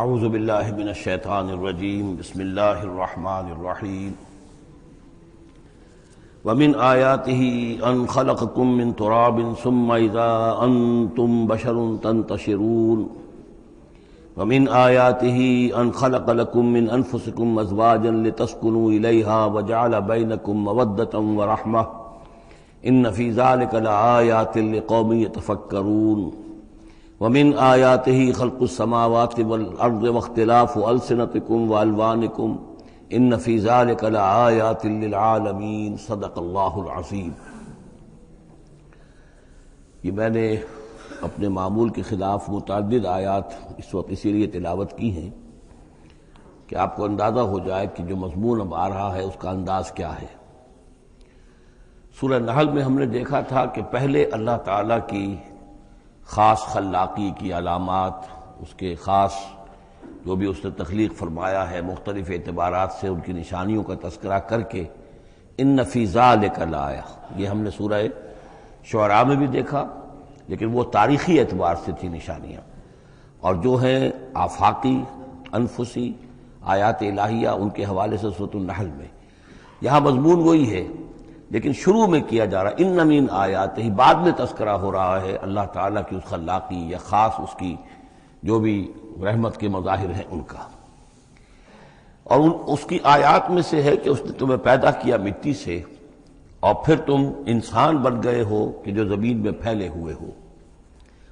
اعوذ باللہ من الشیطان الرجیم بسم اللہ الرحمن الرحیم ومن آیاتہ ان خلقکم من تراب ثم اذا انتم بشر تنتشرون ومن آیاتہ ان خلق لکم من انفسکم ازواجا لتسکنوا الیہا وجعل بینکم مودۃ ورحمۃ ان فی ذلک لآیات لقوم یتفکرون ومن آیاتہ خلق السماوات والارض واختلاف السنتکم والوانکم ان فی ذلک لآیات للعالمین صدق اللہ العظیم۔ یہ میں نے اپنے معمول کے خلاف متعدد آیات اس وقت اسی لیے تلاوت کی ہیں کہ آپ کو اندازہ ہو جائے کہ جو مضمون اب آ رہا ہے اس کا انداز کیا ہے۔ سورہ نحل میں ہم نے دیکھا تھا کہ پہلے اللہ تعالیٰ کی خاص خلاقی کی علامات، اس کے خاص جو بھی اس نے تخلیق فرمایا ہے مختلف اعتبارات سے ان کی نشانیوں کا تذکرہ کر کے ان فی ذلک لآیہ، یہ ہم نے سورہ شعراء میں بھی دیکھا، لیکن وہ تاریخی اعتبار سے تھی نشانیاں، اور جو ہیں آفاقی انفسی آیات الہیہ ان کے حوالے سے سورۃ النحل میں یہاں مضمون وہی ہے، لیکن شروع میں کیا جا رہا ان من آیات ہی، بعد میں تذکرہ ہو رہا ہے اللہ تعالیٰ کی اس خلاقی یا خاص اس کی جو بھی رحمت کے مظاہر ہیں ان کا، اور اس کی آیات میں سے ہے کہ اس نے تمہیں پیدا کیا مٹی سے اور پھر تم انسان بن گئے ہو کہ جو زمین میں پھیلے ہوئے ہو۔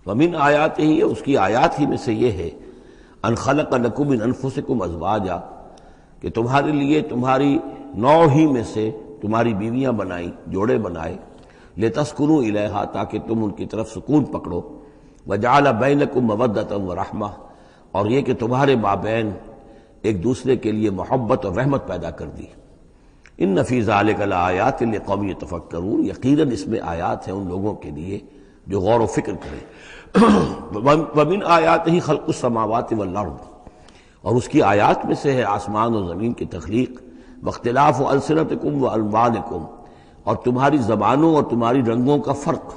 ومن آیات ہی، اس کی آیات ہی میں سے یہ ہے ان خلق لکم من انفسکم ازواجا، کہ تمہارے لیے تمہاری نوع ہی میں سے تمہاری بیویاں بنائی، جوڑے بنائے، لتسکنوا الیہا، تاکہ تم ان کی طرف سکون پکڑو، وجعل بینکم مودۃ ورحمۃ، اور یہ کہ تمہارے مابین ایک دوسرے کے لیے محبت اور رحمت پیدا کر دی۔ ان فی ذلک لآیات لقوم یتفکرون، یقیناً اس میں آیات ہیں ان لوگوں کے لیے جو غور و فکر کریں۔ ومن آیاتہ خلق السماوات والارض، اور اس کی آیات میں سے ہے آسمان اور زمین کی تخلیق، واختلاف السنتکم والوانکم، اور تمہاری زبانوں اور تمہاری رنگوں کا فرق،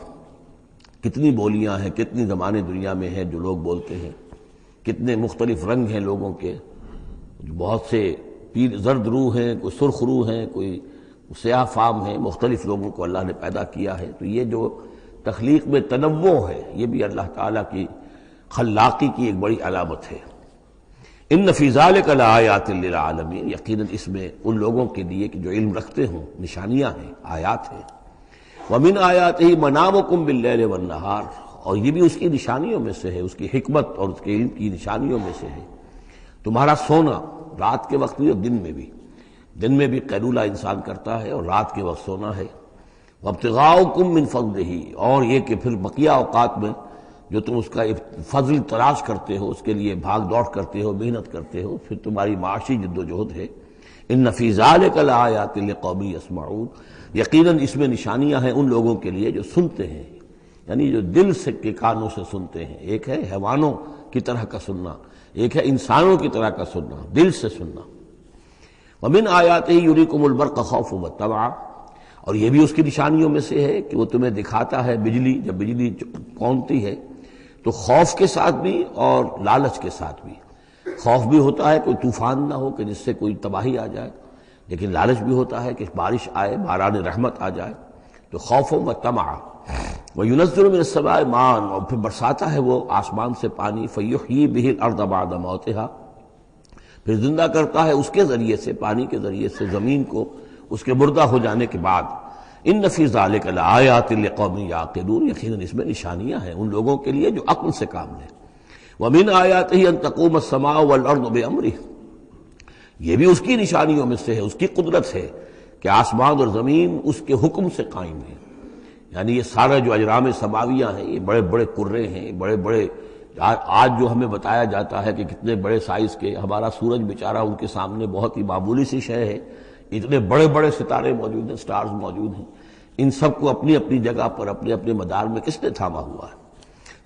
کتنی بولیاں ہیں، کتنی زبانیں دنیا میں ہیں جو لوگ بولتے ہیں، کتنے مختلف رنگ ہیں لوگوں کے، بہت سے زرد روح ہیں، کوئی سرخ روح ہیں، کوئی سیاہ فام ہیں، مختلف لوگوں کو اللہ نے پیدا کیا ہے۔ تو یہ جو تخلیق میں تنوع ہے یہ بھی اللہ تعالیٰ کی خلاقی کی ایک بڑی علامت ہے۔ ان فی ذلک لآیات للعالمین، یقیناً اس میں ان لوگوں کے لیے کہ جو علم رکھتے ہوں نشانیاں ہیں، آیات ہیں۔ ومن آیاتہ منامکم باللیل والنہار، اور یہ بھی اس کی نشانیوں میں سے ہے، اس کی حکمت اور اس کے علم کی نشانیوں میں سے ہے تمہارا سونا، رات کے وقت بھی اور دن میں بھی قیلولہ انسان کرتا ہے اور رات کے وقت سونا ہے۔ وابتغاؤکم من فضلہ، اور یہ کہ پھر بقیہ اوقات میں جو تم اس کا فضل تلاش کرتے ہو، اس کے لیے بھاگ دوڑ کرتے ہو، محنت کرتے ہو، پھر تمہاری معاشی جد و جہد ہے۔ ان فی ذلک لآیات لقوم یسمعون، یقیناً اس میں نشانیاں ہیں ان لوگوں کے لیے جو سنتے ہیں، یعنی جو دل سے کے کانوں سے سنتے ہیں۔ ایک ہے حیوانوں کی طرح کا سننا، ایک ہے انسانوں کی طرح کا سننا، دل سے سننا۔ ومن آیاتہ یریکم البرق خوفا وطمعا، اور یہ بھی اس کی نشانیوں میں سے ہے کہ وہ تمہیں دکھاتا ہے بجلی، جب بجلی کونتی ہے تو خوف کے ساتھ بھی اور لالچ کے ساتھ بھی۔ خوف بھی ہوتا ہے کوئی طوفان نہ ہو کہ جس سے کوئی تباہی آ جائے، لیکن لالچ بھی ہوتا ہے کہ بارش آئے، باران رحمت آ جائے، تو خوف و طمع۔ وَيُنَزِّلُ مِنَ السَّمَاءِ مَاءً، اور پھر برساتا ہے وہ آسمان سے پانی، فَيُحْيِي بِهِ الْأَرْضَ بَعْدَ مَوْتِهَا، پھر زندہ کرتا ہے اس کے ذریعے سے، پانی کے ذریعے سے زمین کو اس کے مردہ ہو جانے کے بعد۔ ان فی ذلک لآیات لقوم یعقلون، یقیناً اس میں نشانیاں ہیں ان لوگوں کے لیے جو عقل سے کام لیں۔ ومن آیاتہ ان تقوم السماء والارض بامرہ، یہ بھی اس کی نشانیوں میں سے ہے، اس کی قدرت ہے کہ آسمان اور زمین اس کے حکم سے قائم ہیں۔ یعنی یہ سارا جو اجرام سماویہ ہیں، یہ بڑے بڑے کرے ہیں، بڑے بڑے، آج جو ہمیں بتایا جاتا ہے کہ کتنے بڑے سائز کے، ہمارا سورج بیچارہ ان کے سامنے بہت ہی معمولی سی شے ہے، اتنے بڑے بڑے ستارے موجود ہیں، سٹارز موجود ہیں، ان سب کو اپنی اپنی جگہ پر اپنے اپنے مدار میں کس نے تھاما ہوا ہے۔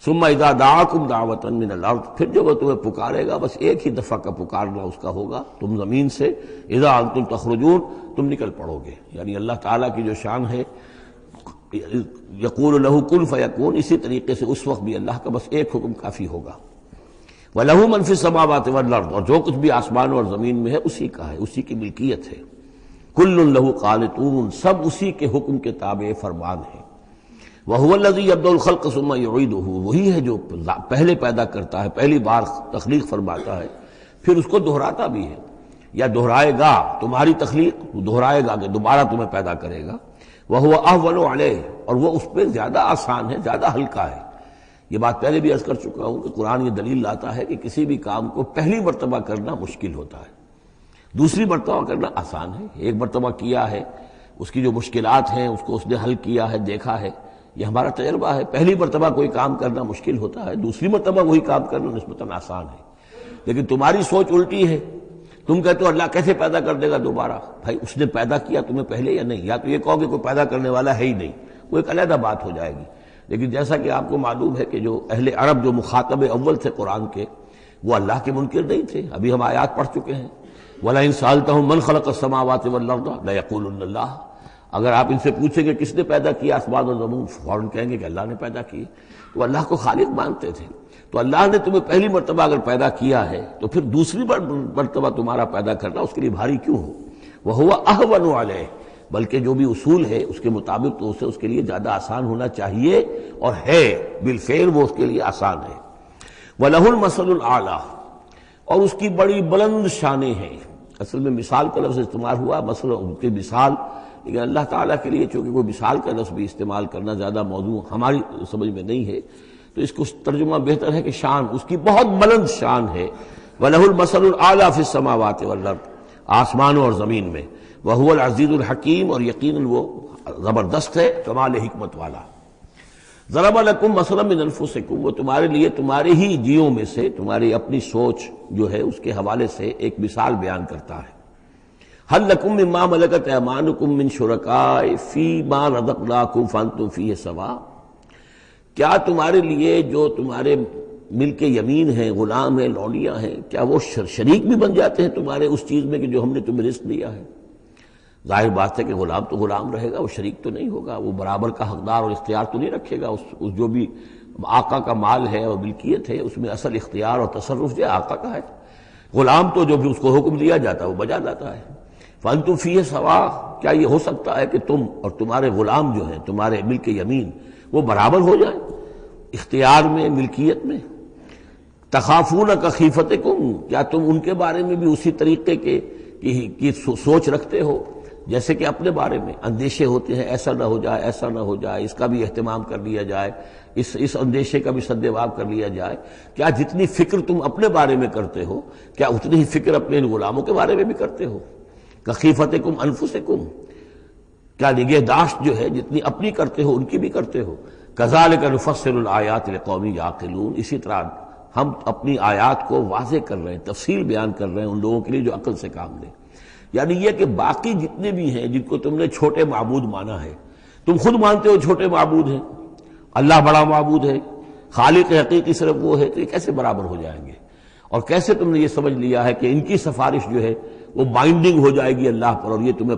ثم اذا دعاکم دعوۃ من الارض، پھر جب وہ تمہیں پکارے گا، بس ایک ہی دفعہ کا پکارنا اس کا ہوگا، تم زمین سے، اذا انتم تخرجون، تم نکل پڑو گے۔ یعنی اللہ تعالیٰ کی جو شان ہے، یقول لہ کن فیکون، اسی طریقے سے اس وقت بھی اللہ کا بس ایک حکم کافی ہوگا۔ وَلَهُ مَن فِي السَّمَاوَاتِ وَالْأَرْضِ، اور جو کچھ بھی آسمانوں اور زمین میں ہے اسی کا ہے، اسی کی ملکیت ہے. كُلٌّ لَهُ قَانِتُونَ، سب اسی کے حکم کے تابع فرمان ہیں. وَهُوَ الَّذِي يَبْدَأُ الْخَلْقَ ثُمَّ يُعِيدُهُ، وہی ہے جو پہلے پیدا کرتا ہے، پہلی بار تخلیق فرماتا ہے پھر اس کو دہراتا بھی ہے، یا دہرائے گا. تمہاری تخلیق دہرائے گا کہ دوبارہ تمہیں پیدا کرے گا. وَهُوَ أَهْوَنُ عَلَيْهِ، اور وہ اس پہ زیادہ آسان ہے، زیادہ ہلکا ہے. یہ بات پہلے بھی عرض کر چکا ہوں کہ قرآن یہ دلیل لاتا ہے کہ کسی بھی کام کو پہلی مرتبہ کرنا مشکل ہوتا ہے، دوسری مرتبہ کرنا آسان ہے. ایک مرتبہ کیا ہے، اس کی جو مشکلات ہیں اس کو اس نے حل کیا ہے، دیکھا ہے، یہ ہمارا تجربہ ہے. پہلی مرتبہ کوئی کام کرنا مشکل ہوتا ہے، دوسری مرتبہ وہی کام کرنا نسبتاً آسان ہے. لیکن تمہاری سوچ الٹی ہے، تم کہتے ہو اللہ کیسے پیدا کر دے گا دوبارہ؟ بھائی اس نے پیدا کیا تمہیں پہلے یا نہیں؟ یا تو یہ کہو کہ کوئی پیدا کرنے والا ہے ہی نہیں، وہ ایک علیحدہ بات ہو جائے گی. لیکن جیسا کہ آپ کو معلوم ہے کہ جو اہل عرب جو مخاطب اول تھے قرآن کے، وہ اللہ کے منکر نہیں تھے. ابھی ہم آیات پڑھ چکے ہیں، وَلَئِن سَأَلْتَهُم مَّن خَلَقَ السَّمَاوَاتِ وَالْأَرْضَ لَيَقُولُنَّ اللَّهُ، اگر آپ ان سے پوچھیں کہ کس نے پیدا کیا آسمان اور زمین، فوراً کہیں گے کہ اللہ نے پیدا کی. وہ اللہ کو خالق مانتے تھے. تو اللہ نے تمہیں پہلی مرتبہ اگر پیدا کیا ہے تو پھر دوسری مرتبہ تمہارا پیدا کرنا اس کے لیے بھاری کیوں ہو؟ وَهُوَ أَهْوَنُ عَلَيْهِ، بلکہ جو بھی اصول ہے اس کے مطابق تو اسے اس کے لیے زیادہ آسان ہونا چاہیے، اور ہے بالفعل وہ اس کے لیے آسان ہے. وَلَهُ الْمَثَلُ الْأَعْلَىٰ، اور اس کی بڑی بلند شانیں ہیں. اصل میں مثال کا لفظ استعمال ہوا، مثلا ان کی مثال، لیکن اللہ تعالیٰ کے لیے چونکہ کوئی مثال کا لفظ بھی استعمال کرنا زیادہ موضوع ہماری سمجھ میں نہیں ہے، تو اس کو ترجمہ بہتر ہے کہ شان، اس کی بہت بلند شان ہے. وَلَهُ الْمَثَلُ الْأَعْلَىٰ فِي السَّمَاوَاتِ وَالْأَرْضِ، آسمانوں اور زمین میں. وَهُوَ الْعَزِيزُ الْحَكِيمُ، اور یقیناً وہ زبردست ہے، کمال حکمت والا. ضَرَبَ لَكُم مَّثَلًا مِّنْ أَنفُسِكُم، وہ تمہارے لیے تمہارے ہی جیوں میں سے، تمہاری اپنی سوچ جو ہے اس کے حوالے سے ایک مثال بیان کرتا ہے. هَل لَكُم مِّمَّا مَلَكَتْ أَيْمَانُكُم مِّن شُرَكَاءَ فِيمَا رَزَقْنَاكُمْ فَأَنتُمْ فِيهِ سَوَاءٌ، کیا تمہارے لیے جو تمہارے ملک یمین ہیں، غلام ہیں، لونیاں ہیں، کیا وہ شریک بھی بن جاتے ہیں تمہارے اس چیز میں کہ جو ہم نے تمہیں رزق دیا ہے؟ ظاہر بات ہے کہ غلام تو غلام رہے گا، وہ شریک تو نہیں ہوگا، وہ برابر کا حقدار اور اختیار تو نہیں رکھے گا. اس جو بھی آقا کا مال ہے اور ملکیت ہے اس میں اصل اختیار اور تصرف جو آقا کا ہے. غلام تو جو بھی اس کو حکم دیا جاتا ہے وہ بجا جاتا ہے. فَأَنتُمْ فِيهِ سَوَاءٌ، کیا یہ ہو سکتا ہے کہ تم اور تمہارے غلام جو ہیں، تمہارے ملک یمین، وہ برابر ہو جائیں اختیار میں، ملکیت میں؟ تخافون کخیفتکم، کیا تم ان کے بارے میں بھی اسی طریقے کی سوچ رکھتے ہو جیسے کہ اپنے بارے میں اندیشے ہوتے ہیں، ایسا نہ ہو جائے، ایسا نہ ہو جائے، اس کا بھی اہتمام کر لیا جائے، اس اندیشے کا بھی سدباب کر لیا جائے؟ کیا جتنی فکر تم اپنے بارے میں کرتے ہو، کیا اتنی ہی فکر اپنے ان غلاموں کے بارے میں بھی کرتے ہو؟ کخیفتکم انفسکم، کیا نگہداشت جو ہے جتنی اپنی کرتے ہو ان کی بھی کرتے ہو؟ کذالک نفصل الآیات لقوم یعقلون، اسی طرح ہم اپنی آیات کو واضح کر رہے ہیں، تفصیل بیان کر رہے ہیں ان لوگوں کے لیے جو عقل سے کام لیں. یعنی یہ کہ باقی جتنے بھی ہیں جن کو تم نے چھوٹے معبود مانا ہے، تم خود مانتے ہو چھوٹے معبود ہیں، اللہ بڑا معبود ہے، خالق حقیقی صرف وہ ہے، تو یہ کیسے برابر ہو جائیں گے؟ اور کیسے تم نے یہ سمجھ لیا ہے کہ ان کی سفارش جو ہے وہ بائنڈنگ ہو جائے گی اللہ پر، اور یہ تمہیں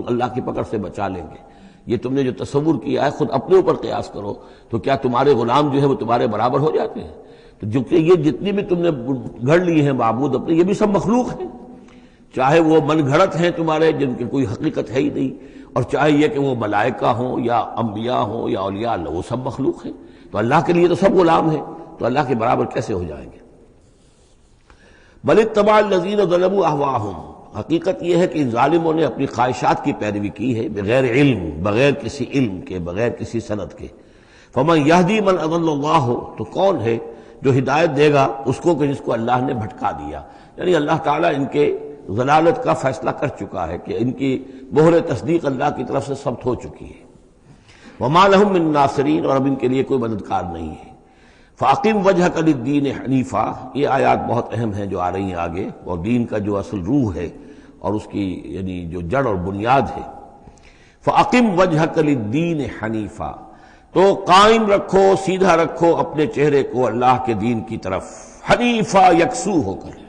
اللہ کی پکڑ سے بچا لیں گے؟ یہ تم نے جو تصور کیا ہے خود اپنے اوپر قیاس کرو، تو کیا تمہارے غلام جو ہے وہ تمہارے برابر ہو جاتے ہیں؟ تو جو کہ یہ جتنی بھی تم نے گھڑ لی ہیں معبود اپنے، یہ بھی سب مخلوق ہیں، چاہے وہ من گھڑت ہیں تمہارے جن کی کوئی حقیقت ہے ہی نہیں، اور چاہے یہ کہ وہ ملائکہ ہوں یا انبیاء ہوں یا اولیاء اللہ، وہ سب مخلوق ہیں. تو اللہ کے لیے تو سب غلام ہیں، تو اللہ کے برابر کیسے ہو جائیں گے؟ بل اتبع الذین ظلموا اہواءہم، حقیقت یہ ہے کہ ان ظالموں نے اپنی خواہشات کی پیروی کی ہے، بغیر علم، بغیر کسی علم کے، بغیر کسی سند کے. فمن یہدی من اضل اللہ، تو کون ہے جو ہدایت دے گا اس کو کہ جس کو اللہ نے بھٹکا دیا؟ یعنی اللہ تعالیٰ ان کے ضلالت کا فیصلہ کر چکا ہے کہ ان کی مہر تصدیق اللہ کی طرف سے ثبت ہو چکی ہے. وما لهم من ناصرین، اور اب ان کے لیے کوئی مددگار نہیں ہے. فاقم وجہک للدین حنیفا، یہ آیات بہت اہم ہیں جو آ رہی ہیں آگے، اور دین کا جو اصل روح ہے اور اس کی یعنی جو جڑ اور بنیاد ہے. فاقم وجہک للدین حنیفا، تو قائم رکھو، سیدھا رکھو اپنے چہرے کو اللہ کے دین کی طرف، حنیفا، یکسو ہو کر.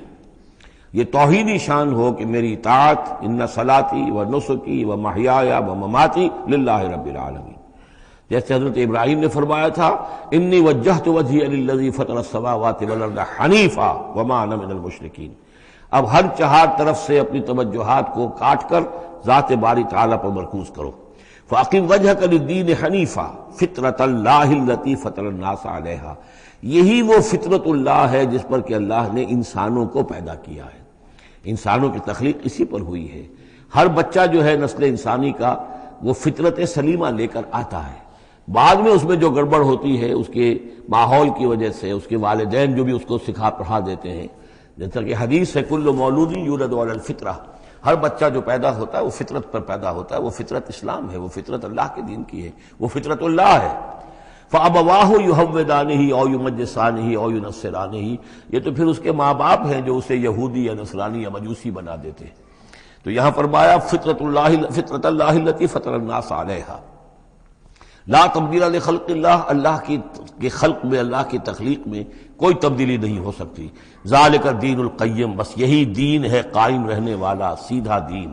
یہ توحیدی شان ہو کہ میری اطاعت، ان صلاتی و نسکی و محیایا و مماتی للہ رب العالمین، جیسے حضرت ابراہیم نے فرمایا تھا انی وجہت وجہی للذی فطر السماوات والارض حنیفا وما انا من المشرکین، اب ہر چہار طرف سے اپنی توجہات کو کاٹ کر ذات باری تعالیٰ پر مرکوز کرو۔ فاقم وجہک للدین حنیفا فطرۃ اللہ التی فطر الناس علیہا، یہی وہ فطرت اللہ ہے جس پر کہ اللہ نے انسانوں کو پیدا کیا ہے، انسانوں کی تخلیق اسی پر ہوئی ہے۔ ہر بچہ جو ہے نسل انسانی کا وہ فطرت سلیمہ لے کر آتا ہے، بعد میں اس میں جو گڑبڑ ہوتی ہے اس کے ماحول کی وجہ سے، اس کے والدین جو بھی اس کو سکھا پڑھا دیتے ہیں، جیسا کہ حدیث ہے کل مولود یولد علی الفطرہ، ہر بچہ جو پیدا ہوتا ہے وہ فطرت پر پیدا ہوتا ہے، وہ فطرت اسلام ہے، وہ فطرت اللہ کے دین کی ہے، وہ فطرت اللہ ہے۔ فَأَبَوَاهُ يُهَوِّدَانِهِ أَوْ يُمَجِّسَانِهِ أَوْ يُنَصِّرَانِهِ، یہ تو پھر اس کے ماں باپ ہیں جو اسے یہودی یا نصرانی یا مجوسی بنا دیتے ہیں۔ تو یہاں فرمایا فطرت اللہ التی فطر الناس علیہا، لا تبدیل لخلق اللہ، اللہ کی خلق میں، اللہ کی تخلیق میں کوئی تبدیلی نہیں ہو سکتی۔ ذالک الدین القیم، بس یہی دین ہے قائم رہنے والا سیدھا دین۔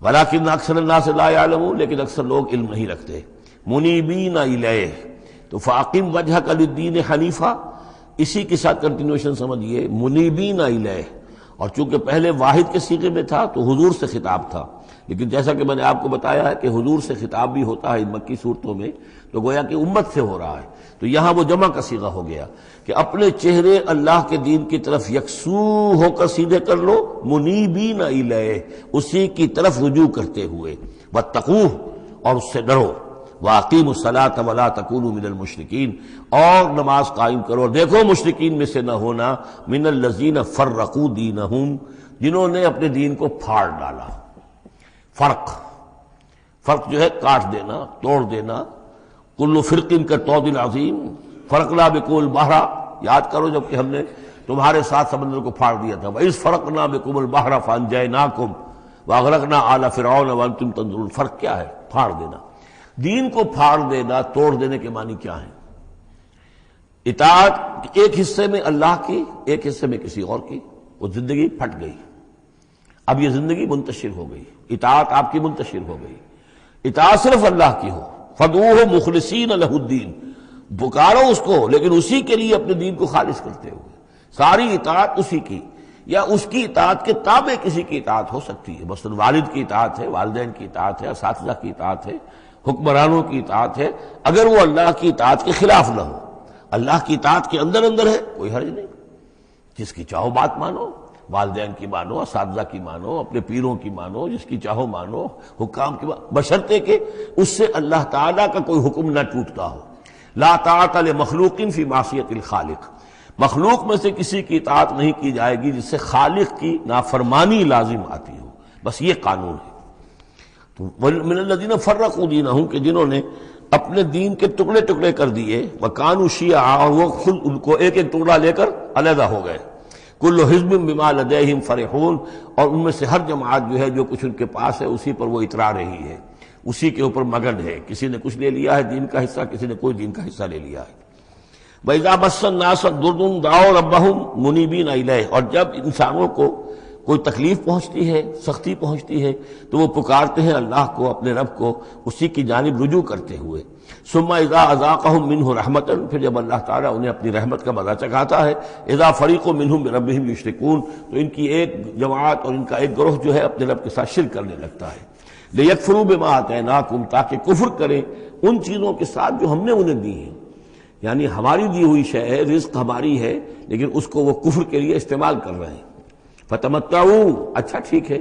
ولکن اکثر الناس لا یعلمون، لیکن اکثر لوگ علم نہیں رکھتے۔ منیبین الیہ، تو فاقم وجہک للدین حنیفا، اسی کے ساتھ کنٹینویشن سمجھیے، منیبین الیہ، اور چونکہ پہلے واحد کے صیغے میں تھا تو حضور سے خطاب تھا، لیکن جیسا کہ میں نے آپ کو بتایا ہے کہ حضور سے خطاب بھی ہوتا ہے ان مکی صورتوں میں تو گویا کہ امت سے ہو رہا ہے، تو یہاں وہ جمع کا صیغہ ہو گیا کہ اپنے چہرے اللہ کے دین کی طرف یکسو ہو کر سیدھے کر لو، منیبین الیہ، اسی کی طرف رجوع کرتے ہوئے، واتقوہ، اور اس سے ڈرو، وَأَقِیمُوا الصَّلَاةَ وَلَا تَکُونُوا مِنَ الْمُشْرِکِینَ، اور نماز قائم کرو، دیکھو مشرکین میں سے نہ ہونا، مِنَ الَّذِینَ فَرَّقُوا دِینَہُم، جنہوں نے اپنے دین کو پھاڑ ڈالا۔ فرق جو ہے کاٹ دینا، توڑ دینا، کل فرق کا طود عظیم، فرقنا بکم البحر، یاد کرو جب کہ ہم نے تمہارے ساتھ سمندر کو پھاڑ دیا تھا، وَإِذْ فَرَقْنَا بِكُمُ الْبَحْرَ فَأَنْجَيْنَاكُمْ وَأَغْرَقْنَا آلَ فِرْعَوْنَ وَأَنْتُمْ تَنظُرُونَ۔ فرق کیا ہے؟ پھاڑ دینا، دین کو پھاڑ دینا، توڑ دینے کے معنی کیا ہیں؟ اطاعت ایک حصے میں اللہ کی، ایک حصے میں کسی اور کی، وہ زندگی پھٹ گئی، اب یہ زندگی منتشر ہو گئی، اطاعت آپ کی منتشر ہو گئی، اطاعت صرف اللہ کی ہو، فَدْعُوهُ مُخْلِصِينَ لَهُ الدِّينَ، پکارو اس کو لیکن اسی کے لیے اپنے دین کو خالص کرتے ہوئے، ساری اطاعت اسی کی، یا اس کی اطاعت کے تابع کسی کی اطاعت ہو سکتی ہے، مثلا والد کی اطاعت ہے، والدین کی اطاعت ہے، اساتذہ کی اطاعت ہے، حکمرانوں کی اطاعت ہے، اگر وہ اللہ کی اطاعت کے خلاف نہ ہو، اللہ کی اطاعت کے اندر ہے کوئی حرج نہیں، جس کی چاہو بات مانو، والدین کی مانو، اساتذہ کی مانو، اپنے پیروں کی مانو، جس کی چاہو مانو، حکام کی مانو، بشرطے کہ اس سے اللہ تعالیٰ کا کوئی حکم نہ ٹوٹتا ہو۔ لا طاعت لمخلوق فی معصیت الخالق، مخلوق میں سے کسی کی اطاعت نہیں کی جائے گی جس سے خالق کی نافرمانی لازم آتی ہو، بس یہ قانون ہے۔ من الذین فرقوا دینہم، کہ جنہوں نے اپنے دین کے ٹکڑے ٹکڑے کر دیے، وکانوا شیعا، اور وہ خود ان کو ایک ایک ٹکڑا لے کر علیحدہ ہو گئے، کل حزب بما لدیہم فرحون، اور ان میں سے ہر جماعت جو ہے جو کچھ ان کے پاس ہے اسی پر وہ اترا رہی ہے، اسی کے اوپر مگن ہے، کسی نے کچھ لے لیا ہے دین کا حصہ، کسی نے کوئی دین کا حصہ لے لیا ہے۔ وَإِذَا مَسَّ النَّاسَ ضُرٌّ دَعَوْا رَبَّهُمْ مُنِيبِينَ إِلَيْهِ، اور جب انسانوں کو کوئی تکلیف پہنچتی ہے، سختی پہنچتی ہے، تو وہ پکارتے ہیں اللہ کو، اپنے رب کو، اسی کی جانب رجوع کرتے ہوئے۔ ثم اذا اذاقهم منه رحمتا، پھر جب اللہ تعالیٰ انہیں اپنی رحمت کا مزہ چکھاتا ہے، اذا فریق منهم بربهم یشرکون، تو ان کی ایک جماعت اور ان کا ایک گروہ جو ہے اپنے رب کے ساتھ شرک کرنے لگتا ہے۔ لیکفروا بما آتیناکم، تاکہ کفر کریں ان چیزوں کے ساتھ جو ہم نے انہیں دی ہیں، یعنی ہماری دی ہوئی شے ہے، رزق ہماری ہے، لیکن اس کو وہ کفر کے لیے استعمال کر رہے ہیں۔ فتمتعوا، اچھا ٹھیک ہے،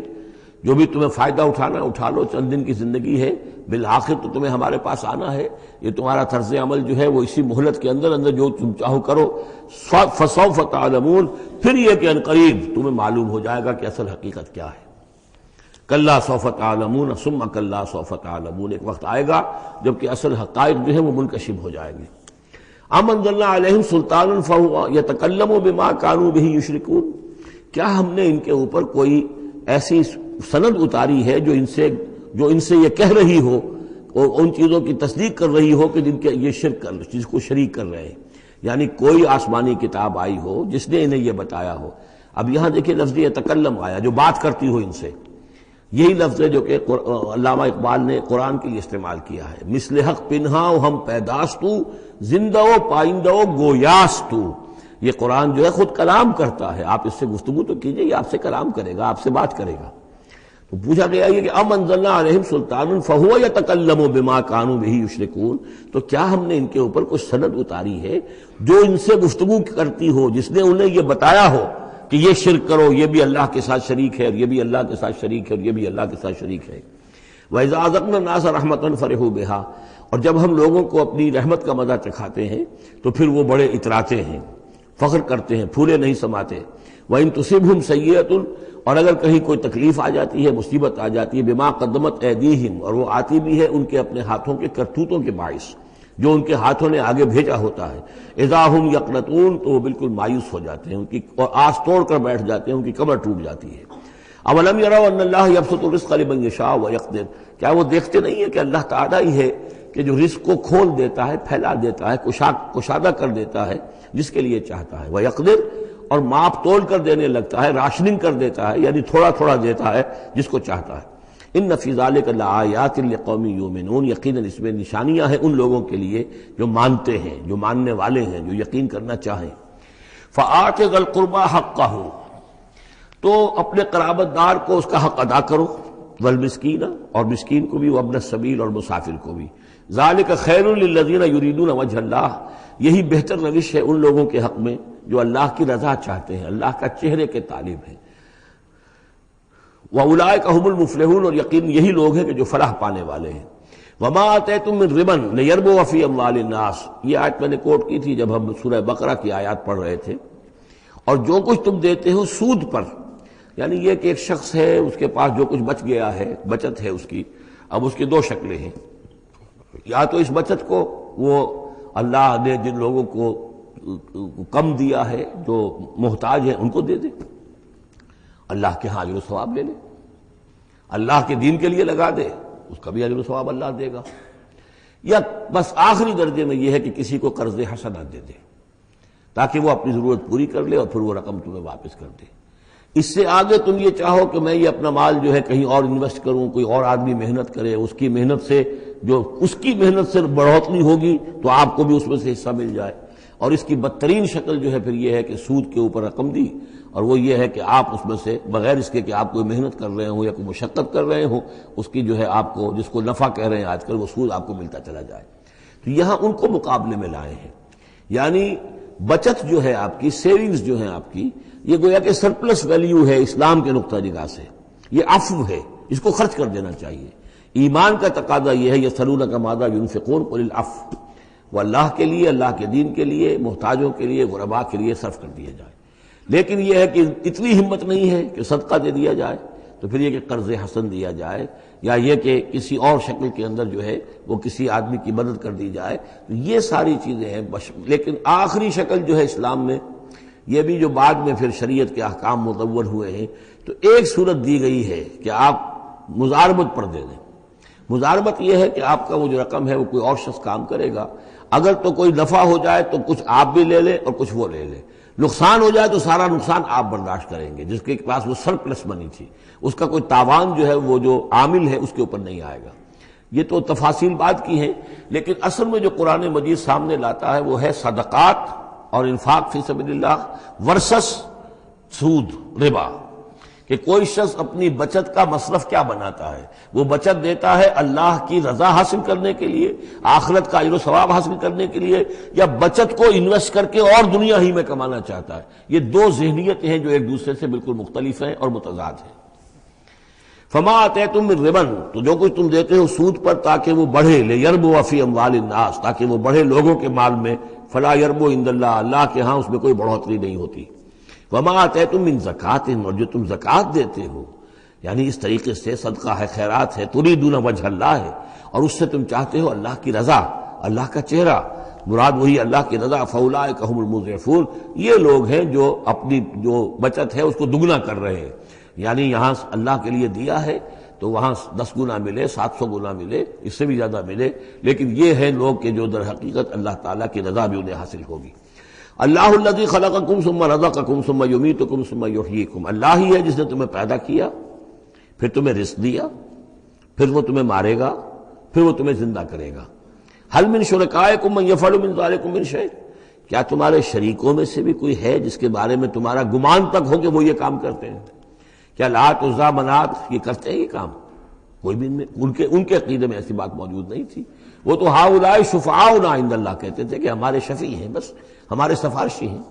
جو بھی تمہیں فائدہ اٹھانا اٹھا لو، چند دن کی زندگی ہے، بالآخر تو تمہیں ہمارے پاس آنا ہے، یہ تمہارا طرز عمل جو ہے وہ اسی مہلت کے اندر اندر جو تم چاہو کرو، فسوف تعلمون، پھر یہ کہ عنقریب تمہیں معلوم ہو جائے گا کہ اصل حقیقت کیا ہے۔ کلا سوف تعلمون ثم کلا سوف تعلمون، ایک وقت آئے گا جب کہ اصل حقائق جو ہے وہ منکشف ہو جائیں گے۔ ام انزلنا علیہم سلطانا فہو یتکلم بما کانوا بہ یشرکون، کیا ہم نے ان کے اوپر کوئی ایسی سند اتاری ہے جو ان سے یہ کہہ رہی ہو اور ان چیزوں کی تصدیق کر رہی ہو کہ جن کے یہ شرک کر جس کو شریک کر رہے ہیں، یعنی کوئی آسمانی کتاب آئی ہو جس نے انہیں یہ بتایا ہو۔ اب یہاں دیکھیں لفظ یتکلم آیا، جو بات کرتی ہو ان سے، یہی لفظ ہے جو کہ علامہ اقبال نے قرآن کے لیے استعمال کیا ہے، مثل حق پنہا ہم پیداستو زندہ و پائندہ و گویاستو۔ یہ قرآن جو ہے خود کلام کرتا ہے، آپ اس سے گفتگو تو کیجئے، یہ آپ سے کلام کرے گا، آپ سے بات کرے گا۔ تو پوچھا گیا یہ کہ ام انزلنا علیہم سلطان فہو یتکلم بما کانوا بہ یشرکون، تو کیا ہم نے ان کے اوپر کچھ سند اتاری ہے جو ان سے گفتگو کرتی ہو، جس نے انہیں یہ بتایا ہو کہ یہ شرک کرو، یہ بھی اللہ کے ساتھ شریک ہے، اور یہ بھی اللہ کے ساتھ شریک ہے، اور یہ بھی اللہ کے ساتھ شریک ہے۔ وَإِذَا أَذَقْنَا النَّاسَ رَحْمَةً فَرِحُوا بِهَا، اور جب ہم لوگوں کو اپنی رحمت کا مزہ چکھاتے ہیں تو پھر وہ بڑے اتراتے ہیں، فخر کرتے ہیں، پھولے نہیں سماتے۔ وَإِن تُصِبْهُمْ سَيِّئَةٌ، اور اگر کہیں کوئی تکلیف آ جاتی ہے، مصیبت آ جاتی ہے، بِمَا قَدَّمَتْ أَيْدِيهِمْ، اور وہ آتی بھی ہے ان کے اپنے ہاتھوں کے کرتوتوں کے باعث، جو ان کے ہاتھوں نے آگے بھیجا ہوتا ہے، اذا ہم یقنطون، تو وہ بالکل مایوس ہو جاتے ہیں، ان کی اور آس توڑ کر بیٹھ جاتے ہیں، ان کی کمر ٹوٹ جاتی ہے۔ اولم یروا ان اللہ یبسط الرزق لمن یشاء ویقدر، کیا وہ دیکھتے نہیں ہیں کہ اللہ تعالیٰ ہی ہے کہ جو رزق کو کھول دیتا ہے، پھیلا دیتا ہے، کشادہ کر دیتا ہے جس کے لیے چاہتا ہے، ویقدر، اور ماپ تول کر دینے لگتا ہے، راشننگ کر دیتا ہے، یعنی تھوڑا تھوڑا دیتا ہے جس کو چاہتا ہے۔ ان فی ذلک لآیات لقوم یؤمنون، یقیناً اس میں نشانیاں ہیں ان لوگوں کے لیے جو مانتے ہیں، جو ماننے والے ہیں، جو یقین کرنا چاہیں۔ فآت ذی القربى حقہ، تو اپنے قرابت دار کو اس کا حق ادا کرو، والمسکین، اور مسکین کو بھی، وابن السبیل، اور مسافر کو بھی۔ ذالک خیر للذین یریدون وجہ اللہ، یہی بہتر روش ہے ان لوگوں کے حق میں جو اللہ کی رضا چاہتے ہیں، اللہ کا چہرے کے طالب ہیں۔ وَأُولَٰئِكَ هُمُ الْمُفْلِحُونَ، اور یقین یہی لوگ ہیں کہ جو فلاح پانے والے ہیں۔ وَمَا آتَيْتُم مِّن رِّبًا لِيَرْبُوَ فِي أَمْوَالِ النَّاسِ، یہ آیت میں نے کوٹ کی تھی جب ہم سورہ بقرہ کی آیات پڑھ رہے تھے۔ اور جو کچھ تم دیتے ہو سود پر، یعنی یہ کہ ایک شخص ہے، اس کے پاس جو کچھ بچ گیا ہے، بچت ہے اس کی، اب اس کی دو شکلیں ہیں، یا تو اس بچت کو وہ اللہ نے جن لوگوں کو کم دیا ہے، جو محتاج ہیں، ان کو دے دے، اللہ کے ہاں اجر و ثواب لے لے، اللہ کے دین کے لیے لگا دے، اس کا بھی اجر و ثواب اللہ دے گا۔ یا بس آخری درجے میں یہ ہے کہ کسی کو قرض حسنہ دے دے تاکہ وہ اپنی ضرورت پوری کر لے اور پھر وہ رقم تمہیں واپس کر دے۔ اس سے آگے تم یہ چاہو کہ میں یہ اپنا مال جو ہے کہیں اور انویسٹ کروں، کوئی اور آدمی محنت کرے، اس کی محنت سے جو اس کی محنت سے بڑھوتری ہوگی تو آپ کو بھی اس میں سے حصہ مل جائے۔ اور اس کی بدترین شکل جو ہے پھر یہ ہے کہ سود کے اوپر رقم دی، اور وہ یہ ہے کہ آپ اس میں سے بغیر اس کے کہ آپ کوئی محنت کر رہے ہوں یا کوئی مشقت کر رہے ہوں، اس کی جو ہے آپ کو، جس کو نفع کہہ رہے ہیں آج کل، وہ سود آپ کو ملتا چلا جائے۔ تو یہاں ان کو مقابلے میں لائے ہیں، یعنی بچت جو ہے آپ کی، سیونگز جو ہیں آپ کی، یہ گویا کہ سرپلس ویلیو ہے اسلام کے نقطہ نگاہ سے، یہ عفو ہے، اس کو خرچ کر دینا چاہیے۔ ایمان کا تقاضا یہ ہے، یسألونک ماذا ینفقون قل العفو، وہ اللہ کے لیے، اللہ کے دین کے لیے، محتاجوں کے لیے، غرباء کے لیے صرف کر دیا جائے۔ لیکن یہ ہے کہ اتنی ہمت نہیں ہے کہ صدقہ دے دیا جائے، تو پھر یہ کہ قرض حسن دیا جائے، یا یہ کہ کسی اور شکل کے اندر جو ہے وہ کسی آدمی کی مدد کر دی جائے، یہ ساری چیزیں ہیں۔ لیکن آخری شکل جو ہے اسلام میں، یہ بھی جو بعد میں پھر شریعت کے احکام مدون ہوئے ہیں، تو ایک صورت دی گئی ہے کہ آپ مزاربت پر دے دیں۔ مزاربت یہ ہے کہ آپ کا وہ جو رقم ہے وہ کوئی اور شخص کام کرے گا، اگر تو کوئی نفع ہو جائے تو کچھ آپ بھی لے لیں اور کچھ وہ لے لے، نقصان ہو جائے تو سارا نقصان آپ برداشت کریں گے، جس کے پاس وہ سرپلس منی تھی، اس کا کوئی تاوان جو ہے وہ جو عامل ہے اس کے اوپر نہیں آئے گا۔ یہ تو تفاصیل بات کی ہیں، لیکن اصل میں جو قرآن مجید سامنے لاتا ہے وہ ہے صدقات اور انفاق فی سبیل اللہ ورسس سود، ربا، کہ کوئی شخص اپنی بچت کا مصرف کیا بناتا ہے، وہ بچت دیتا ہے اللہ کی رضا حاصل کرنے کے لیے، آخرت کا اجر و ثواب حاصل کرنے کے لیے، یا بچت کو انویسٹ کر کے اور دنیا ہی میں کمانا چاہتا ہے۔ یہ دو ذہنیتیں ہیں جو ایک دوسرے سے بالکل مختلف ہیں اور متضاد ہیں۔ فما آتیتم من ربا، تو جو کچھ تم دیتے ہو سود پر تاکہ وہ بڑھے، لیربو فی اموال الناس، تاکہ وہ بڑھے لوگوں کے مال میں، فلا یربو عند اللہ، اللہ کے ہاں اس میں کوئی بڑھوتری نہیں ہوتی۔ وما آتیتم من زکوٰۃ، اور جو تم زکوٰۃ دیتے ہو، یعنی اس طریقے سے صدقہ ہے، خیرات ہے، تریدون وجہ اللہ ہے، اور اس سے تم چاہتے ہو اللہ کی رضا، اللہ کا چہرہ، مراد وہی اللہ کی رضا، فاولئک هم المضعفون، یہ لوگ ہیں جو اپنی جو بچت ہے اس کو دگنا کر رہے ہیں، یعنی یہاں اللہ کے لیے دیا ہے تو وہاں 10 گنا ملے، 700 گنا ملے، اس سے بھی زیادہ ملے، لیکن یہ ہیں لوگ کہ جو در حقیقت اللہ تعالیٰ کی رضا بھی انہیں حاصل ہوگی۔ اللہ الذی خلقکم ثم رزقکم ثم یمیتکم ثم یحییکم، اللہ ہی ہے جس نے تمہیں پیدا کیا، پھر تمہیں رزق دیا، پھر وہ تمہیں مارے گا، پھر وہ تمہیں زندہ کرے گا۔ حل من شرکائکم من یفعل من ذلکم من شیء، کیا تمہارے شریکوں میں سے بھی کوئی ہے جس کے بارے میں تمہارا گمان تک ہو کہ وہ یہ کام کرتے ہیں؟ کیا لات عزا منات یہ کرتے ہیں یہ کام؟ کوئی بھی ان کے عقیدے میں ایسی بات موجود نہیں تھی۔ وہ تو ہؤلاء شفعاؤنا عند اللہ کہتے تھے کہ ہمارے شفیع ہیں، بس ہمارے سفارشی ہیں۔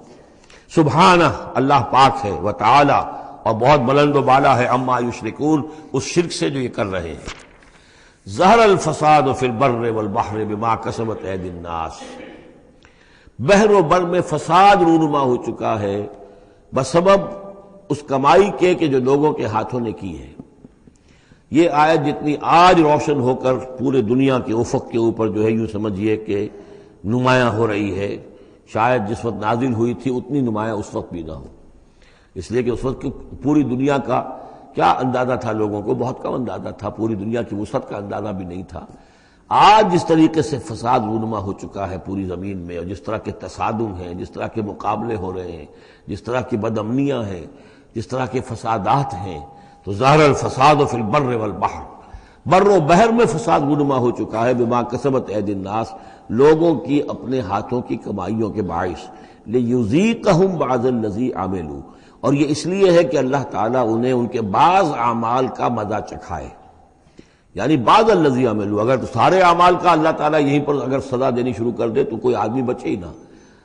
سبحانہ، اللہ پاک ہے، وتعالی، اور بہت بلند و بالا ہے، عما یشرکون، اس شرک سے جو یہ کر رہے ہیں۔ ظہر الفساد فی البر والبحر بما کسبت ایدی الناس، بحر و بر میں فساد رونما ہو چکا ہے بسبب اس کمائی کے کہ جو لوگوں کے ہاتھوں نے کی ہے۔ یہ آیت جتنی آج روشن ہو کر پورے دنیا کے افق کے اوپر جو ہے یوں سمجھیے کہ نمایاں ہو رہی ہے، شاید جس وقت نازل ہوئی تھی اتنی نمایاں اس وقت بھی نہ ہو، اس لیے کہ اس وقت کی پوری دنیا کا کیا اندازہ تھا لوگوں کو؟ بہت کم اندازہ تھا، پوری دنیا کی وسعت کا اندازہ بھی نہیں تھا۔ آج جس طریقے سے فساد رونما ہو چکا ہے پوری زمین میں، اور جس طرح کے تصادم ہیں، جس طرح کے مقابلے ہو رہے ہیں، جس طرح کی بد امنیاں ہیں، جس طرح کے فسادات ہیں، تو ظاہر الفساد فی البر والبحر، بر و بحر میں فساد رونما ہو چکا ہے بما کسبت ایدی الناس، لوگوں کی اپنے ہاتھوں کی کمائیوں کے باعث، لیذیقہم بعض الذی عملوا، اور یہ اس لیے ہے کہ اللہ تعالیٰ انہیں ان کے بعض اعمال کا مزہ چکھائے، یعنی بعض الذی عملوا، اگر سارے اعمال کا اللہ تعالیٰ یہیں پر اگر سزا دینی شروع کر دے تو کوئی آدمی بچے ہی نہ،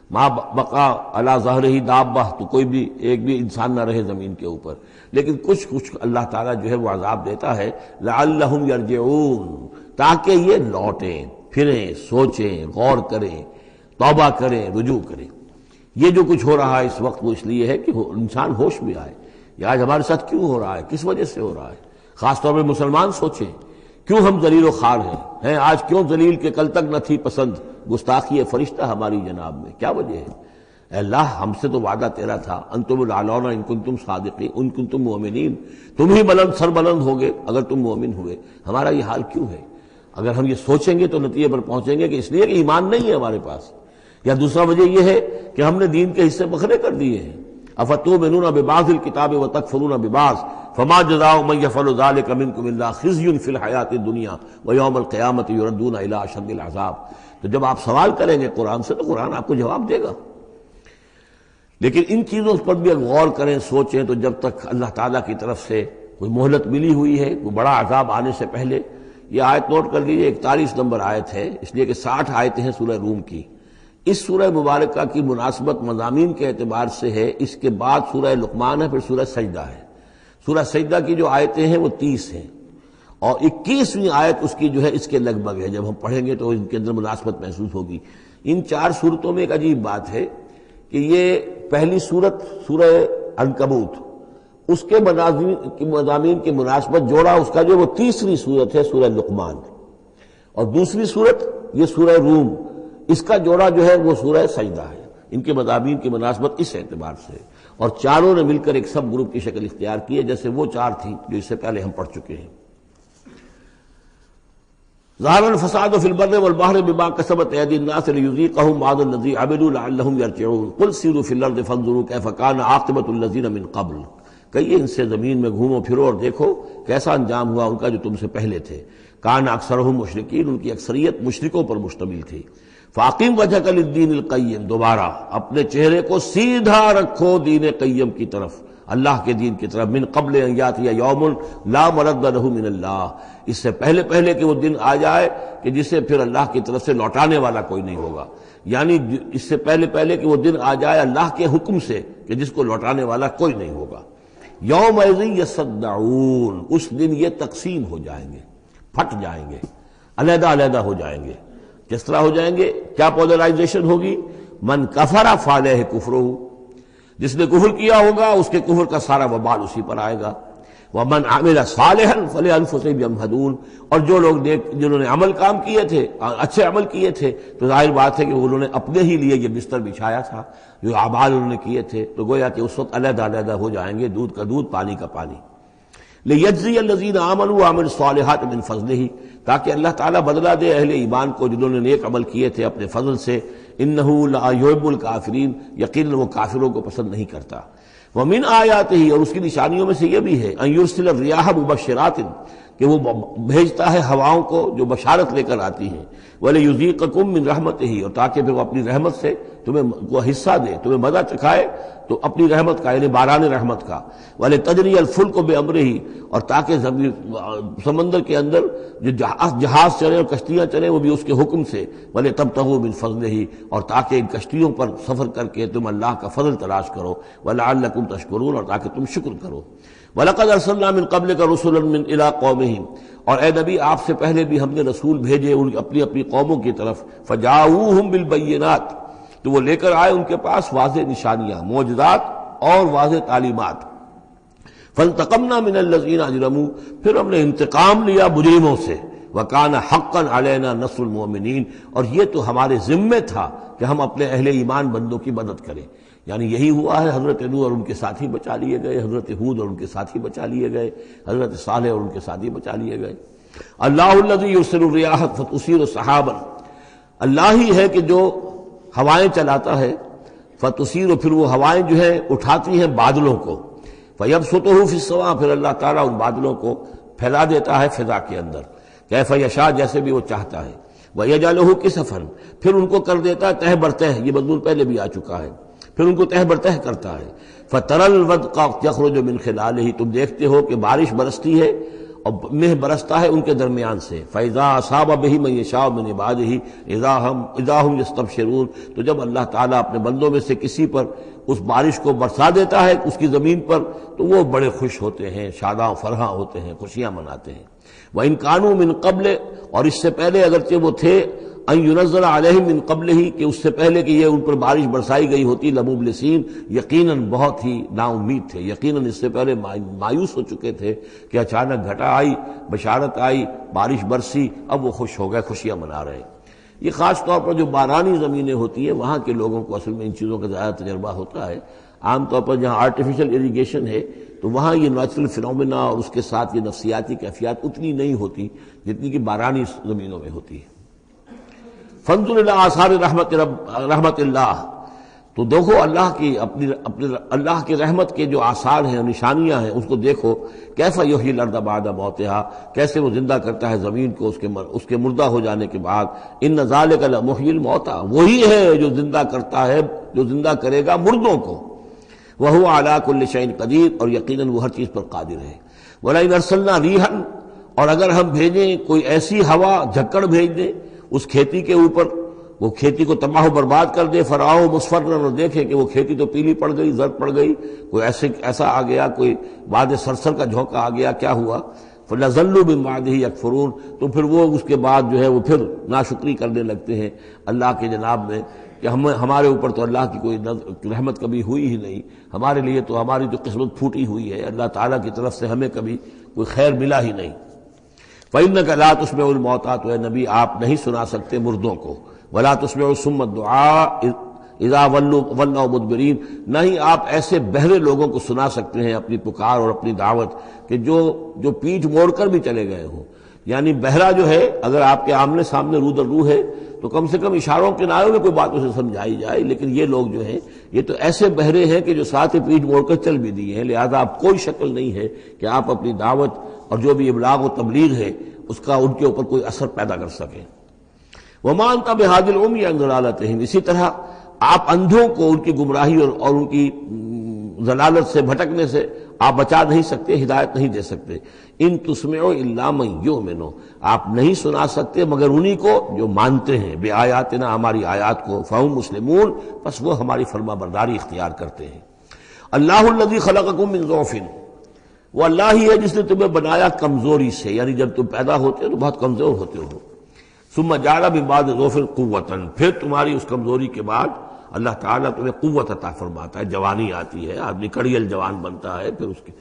ما بقا علی ظہرہ دابہ، تو کوئی بھی ایک بھی انسان نہ رہے زمین کے اوپر، لیکن کچھ اللہ تعالیٰ جو ہے وہ عذاب دیتا ہے، لعلہم یرجعون، تاکہ یہ لوٹیں پھریں، سوچیں، غور کریں، توبہ کریں، رجوع کریں۔ یہ جو کچھ ہو رہا ہے اس وقت وہ اس لیے ہے کہ انسان ہوش میں آئے، یہ آج ہمارے ساتھ کیوں ہو رہا ہے، کس وجہ سے ہو رہا ہے؟ خاص طور پہ مسلمان سوچیں، کیوں ہم ذلیل و خوار ہیں آج؟ کیوں ذلیل کہ کل تک نہ تھی پسند گستاخی فرشتہ ہماری جناب میں؟ کیا وجہ ہے؟ اے اللہ، ہم سے تو وعدہ تیرا تھا، انتم الاعلون ان کنتم صادقین، ان کنتم مؤمنین، تم ہی بلند سر بلند ہوگے اگر تم مومن ہوئے، ہمارا یہ حال کیوں ہے؟ اگر ہم یہ سوچیں گے تو نتیجے پر پہنچیں گے کہ اس لیے کہ ایمان نہیں ہے ہمارے پاس، یا دوسرا وجہ یہ ہے کہ ہم نے دین کے حصے بکھرے کر دیے ہیں۔ افتؤمنون ببعض الکتاب وتکفرون ببعض فما جزاء من يفعل ذلك منكم الا خزي في الحیاۃ الدنیا ویوم القیامۃ یردون الی اشد العذاب۔ تو جب آپ سوال کریں گے قرآن سے تو قرآن آپ کو جواب دے گا، لیکن ان چیزوں پر بھی اگر غور کریں، سوچیں، تو جب تک اللہ تعالیٰ کی طرف سے کوئی مہلت ملی ہوئی ہے، کوئی بڑا عذاب آنے سے پہلے، یہ آیت نوٹ کر لیجیے، 41 نمبر آیت ہے، اس لیے کہ 60 آیتیں ہیں سورہ روم کی۔ اس سورہ مبارکہ کی مناسبت مضامین کے اعتبار سے ہے، اس کے بعد سورہ لقمان ہے، پھر سورہ سجدہ ہے۔ سورہ سجدہ کی جو آیتیں ہیں وہ 30 ہیں، اور 21ویں آیت اس کی جو ہے اس کے لگ بھگ ہے، جب ہم پڑھیں گے تو ان کے اندر مناسبت محسوس ہوگی۔ ان 4 صورتوں میں ایک عجیب بات ہے کہ یہ پہلی صورت سورہ عنکبوت، اس کے مضامین کی مناسبت جوڑا اس کا جو وہ تیسری صورت ہے سورہ لقمان، اور دوسری صورت یہ سورہ روم، اس کا جوڑا جو ہے وہ سورہ سجدہ ہے۔ ان کے مضامین کی مناسبت اس اعتبار سے، اور چاروں نے مل کر ایک سب گروپ کی شکل اختیار کی ہے، جیسے وہ 4 تھی جو اس سے پہلے ہم پڑھ چکے ہیں۔ ظاہر الفساد فی البر والبحر بما کسبت ایدی الناس لیذیقہم بعض الذی عملوا لعلہم یرجعون قل سیروا فی الارض فانظروا کیف کان عاقبۃ الذین من قبل، کہیے ان سے زمین میں گھومو پھرو اور دیکھو کیسا انجام ہوا ان کا جو تم سے پہلے تھے۔ کان اکثرہم مشرکین، ان کی اکثریت مشرکوں پر مشتمل تھی۔ فاقم وجہک للدین القیم، دوبارہ اپنے چہرے کو سیدھا رکھو دین قیم کی طرف، اللہ کے دین کی طرف، من قبل ان یاتی یوم لا مرد لہ من اللہ، اس سے پہلے کہ وہ دن آ جائے کہ جسے پھر اللہ کی طرف سے لوٹانے والا کوئی نہیں ہوگا، یعنی اس سے پہلے کہ وہ دن آ جائے اللہ کے حکم سے کہ جس کو لوٹانے والا کوئی نہیں ہوگا۔ یومئذ یصدعون، اس دن یہ تقسیم ہو جائیں گے، پھٹ جائیں گے، علیحدہ علیحدہ ہو جائیں گے۔ کس طرح ہو جائیں گے؟ کیا پولرائزیشن ہوگی؟ من کفر فعلیہ کفرہ، جس نے کفر کیا ہوگا اس کے کفر کا سارا وبال اسی پر آئے گا۔ ومن عمل صالحا فلانفسهم یمہدون، اور جو لوگ جنہوں نے عمل کام کیے تھے، اچھے عمل کیے تھے، تو ظاہر بات ہے کہ انہوں نے اپنے ہی لیے یہ بستر بچھایا تھا، جو اعمال انہوں نے کیے تھے، تو گویا کہ اس وقت علیحدہ علیحدہ ہو جائیں گے، دودھ کا دودھ پانی کا پانی۔ لیجزی الذین آمنوا وعملوا الصالحات من فضلہ، تاکہ اللہ تعالیٰ بدلہ دے اہل ایمان کو جنہوں نے نیک عمل کیے تھے اپنے فضل سے۔ انہ لا یحب الکافرین، یقیناً وہ کافروں کو پسند نہیں کرتا۔ ومن آیاتہ، اور اس کی نشانیوں میں سے یہ بھی ہے، ان یرسل الریاح مبشرات، کہ وہ بھیجتا ہے ہواؤں کو جو بشارت لے کر آتی ہیں، وَلِيُذِيقَكُم مِّن رَحْمَتِهِ، اور تاکہ پھر وہ اپنی رحمت سے تمہیں وہ حصہ دے، تمہیں مزہ چکھائے تو اپنی رحمت کا، یعنی باران رحمت کا، وَلِتَجْرِيَ الْفُلْكُ بِأَمْرِهِ، اور تاکہ سمندر کے اندر جو جہاز چلے اور کشتیاں چلیں وہ بھی اس کے حکم سے، وَلِتَبْتَغُوا مِن فَضْلِهِ، اور تاکہ ان کشتیوں پر سفر کر کے تم اللہ کا فضل تلاش کرو، وَلَعَلَّكُمْ تَشْكُرُونَ، اور تاکہ تم شکر کرو۔ وَلَقَدْ أَرْسَلْنَا مِن قَبْلِكَ رُسُلًا إِلَىٰ قَوْمِهِمْ، اور اے نبی آپ سے پہلے بھی ہم نے رسول بھیجے اپنی اپنی قوموں کی طرف، فَجَاءُوهُم بِالْبَيِّنَاتِ، تو وہ لے کر آئے ان کے پاس واضح نشانیاں، معجزات اور واضح تعلیمات۔ فَانْتَقَمْنَا مِنَ الَّذِينَ أَجْرَمُوا، پھر ہم نے انتقام لیا مجرموں سے، وَكَانَ حَقًّا عَلَيْنَا نَصْرُ الْمُؤْمِنِينَ، اور یہ تو ہمارے ذمے تھا کہ ہم اپنے اہل ایمان بندوں کی مدد کریں۔ یعنی یہی ہوا ہے، حضرت نوح اور ان کے ساتھی بچا لیے گئے، حضرت ہود اور ان کے ساتھی بچا لیے گئے، حضرت صالح اور ان کے ساتھی بچا لیے گئے۔ اللہ الذی یرسل الریاح فتثیر سحابا، اللہ ہی ہے کہ جو ہوائیں چلاتا ہے، فتثیر، پھر وہ ہوائیں جو ہیں اٹھاتی ہیں بادلوں کو، فیبسطہ فی السماء، پھر اللہ تعالیٰ ان بادلوں کو پھیلا دیتا ہے فضا کے اندر، کیف یشاء، جیسے بھی وہ چاہتا ہے، ویجعلہ کسفا، پھر ان کو کر دیتا ہے تہ برتہ، یہ مضمون پہلے بھی آ چکا ہے، پھر ان کو تہ برتہ کرتا ہے۔ فَتَرَى الْوَدْقَ يَخْرُجُ مِنْ خِلَالِهِ، تم دیکھتے ہو کہ بارش برستی ہے اور مہ برستا ہے ان کے درمیان سے، فَإِذَا أَصَابَ بِهِ مَن يَشَاءُ مِنْ عِبَادِهِ إِذَا هُمْ يَسْتَبْشِرُونَ، تو جب اللہ تعالیٰ اپنے بندوں میں سے کسی پر اس بارش کو برسا دیتا ہے اس کی زمین پر، تو وہ بڑے خوش ہوتے ہیں، شاداں فرحاں ہوتے ہیں، خوشیاں مناتے ہیں۔ وَإِنْ كَانُوا مِنْ قَبْلِ، اور اس سے پہلے اگرچہ وہ تھے، ان ينزل علیہم من قبل ہی، کہ اس سے پہلے کہ یہ ان پر بارش برسائی گئی ہوتی، لمبلسین، یقیناً بہت ہی نا امید تھے، یقیناً اس سے پہلے مایوس ہو چکے تھے کہ اچانک گھٹا آئی، بشارت آئی، بارش برسی، اب وہ خوش ہو گئے، خوشیاں منا رہے۔ یہ خاص طور پر جو بارانی زمینیں ہوتی ہیں وہاں کے لوگوں کو اصل میں ان چیزوں کا زیادہ تجربہ ہوتا ہے۔ عام طور پر جہاں آرٹیفیشل اریگیشن ہے تو وہاں یہ نیچرل فینومینا اور اس کے ساتھ یہ نفسیاتی کیفیات اتنی نہیں ہوتی جتنی کہ بارانی زمینوں میں ہوتی ہے۔ فانظر الی آثار رحمت اللہ، تو دیکھو اللہ کی اپنی اللہ کی رحمت کے جو آثار ہیں، نشانیاں ہیں، اس کو دیکھو۔ کیف یحیی الارض بعد موتہا، کیسے وہ زندہ کرتا ہے زمین کو اس کے مردہ ہو جانے کے بعد۔ ان ذالک لمحیی الموتیٰ، وہی ہے جو زندہ کرتا ہے، جو زندہ کرے گا مردوں کو۔ وہو علی کل شیء قدیر، اور یقیناً وہ ہر چیز پر قادر ہے۔ ولئن ارسلنا ریحا، اور اگر ہم بھیجیں کوئی ایسی ہوا، جھکڑ بھیج دیں اس کھیتی کے اوپر، وہ کھیتی کو تباہ و برباد کر دے، فراؤ مصفرا، اور دیکھے کہ وہ کھیتی تو پیلی پڑ گئی، زرد پڑ گئی، کوئی ایسا آ گیا، کوئی باد سرسر کا جھونکا آ گیا، کیا ہوا؟ فَلَظَلُّوا مِن بَعْدِهِ يَكْفُرُونَ، تو پھر وہ اس کے بعد جو ہے وہ پھر ناشکری کرنے لگتے ہیں اللہ کے جناب میں، کہ ہمارے اوپر تو اللہ کی کوئی رحمت کبھی ہوئی ہی نہیں، ہمارے لیے تو ہماری جو قسمت پھوٹی ہوئی ہے، اللہ تعالیٰ کی طرف سے ہمیں کبھی کوئی خیر ملا ہی نہیں۔ فَإِنَّكَ لَا تُسْمِعُ الْمَوْتَىٰ، تو اے نبی آپ نہیں سنا سکتے مردوں کو، وَلَا تُسْمِعُ الصُّمَّ الدُّعَاءَ اذا ولوا مدبرین، نہ ہی آپ ایسے بہرے لوگوں کو سنا سکتے ہیں اپنی پکار اور اپنی دعوت کہ جو پیٹھ موڑ کر بھی چلے گئے ہوں۔ یعنی بہرا جو ہے اگر آپ کے آمنے سامنے رو در رو ہے تو کم سے کم اشاروں کے نائوں میں کوئی بات اسے سمجھائی جائے، لیکن یہ لوگ جو ہیں یہ تو ایسے بہرے ہیں کہ جو ساتھ ہی پیٹھ موڑ کر چل بھی دیے ہیں، لہذا آپ کوئی شکل نہیں ہے کہ آپ اپنی دعوت اور جو بھی ابلاغ و تبلیغ ہے اس کا ان کے اوپر کوئی اثر پیدا کر سکیں۔ وَمَا أَنْتَ بِهَادِ الْعُمْيِ عَنْ ضَلَالَتِهِمْ، اسی طرح آپ اندھوں کو ان کی گمراہی اور ان کی ضلالت سے، بھٹکنے سے آپ بچا نہیں سکتے، ہدایت نہیں دے سکتے۔ ان تسمعوا الا من یؤمن، آپ نہیں سنا سکتے مگر انہی کو جو مانتے ہیں، بآیاتنا، ہماری آیات کو، فہم مسلمون، بس وہ ہماری فرما برداری اختیار کرتے ہیں۔ اللہ الذی خلقکم من ضعف، وہ اللہ ہی ہے جس نے تمہیں بنایا کمزوری سے، یعنی جب تم پیدا ہوتے ہو تو بہت کمزور ہوتے ہو، ثم جعل من بعد ضعف قوۃ، پھر تمہاری اس کمزوری کے بعد اللہ تعالیٰ تمہیں قوت عطا فرماتا ہے، جوانی آتی ہے، آدمی کڑیل جوان بنتا ہے، پھر اس کے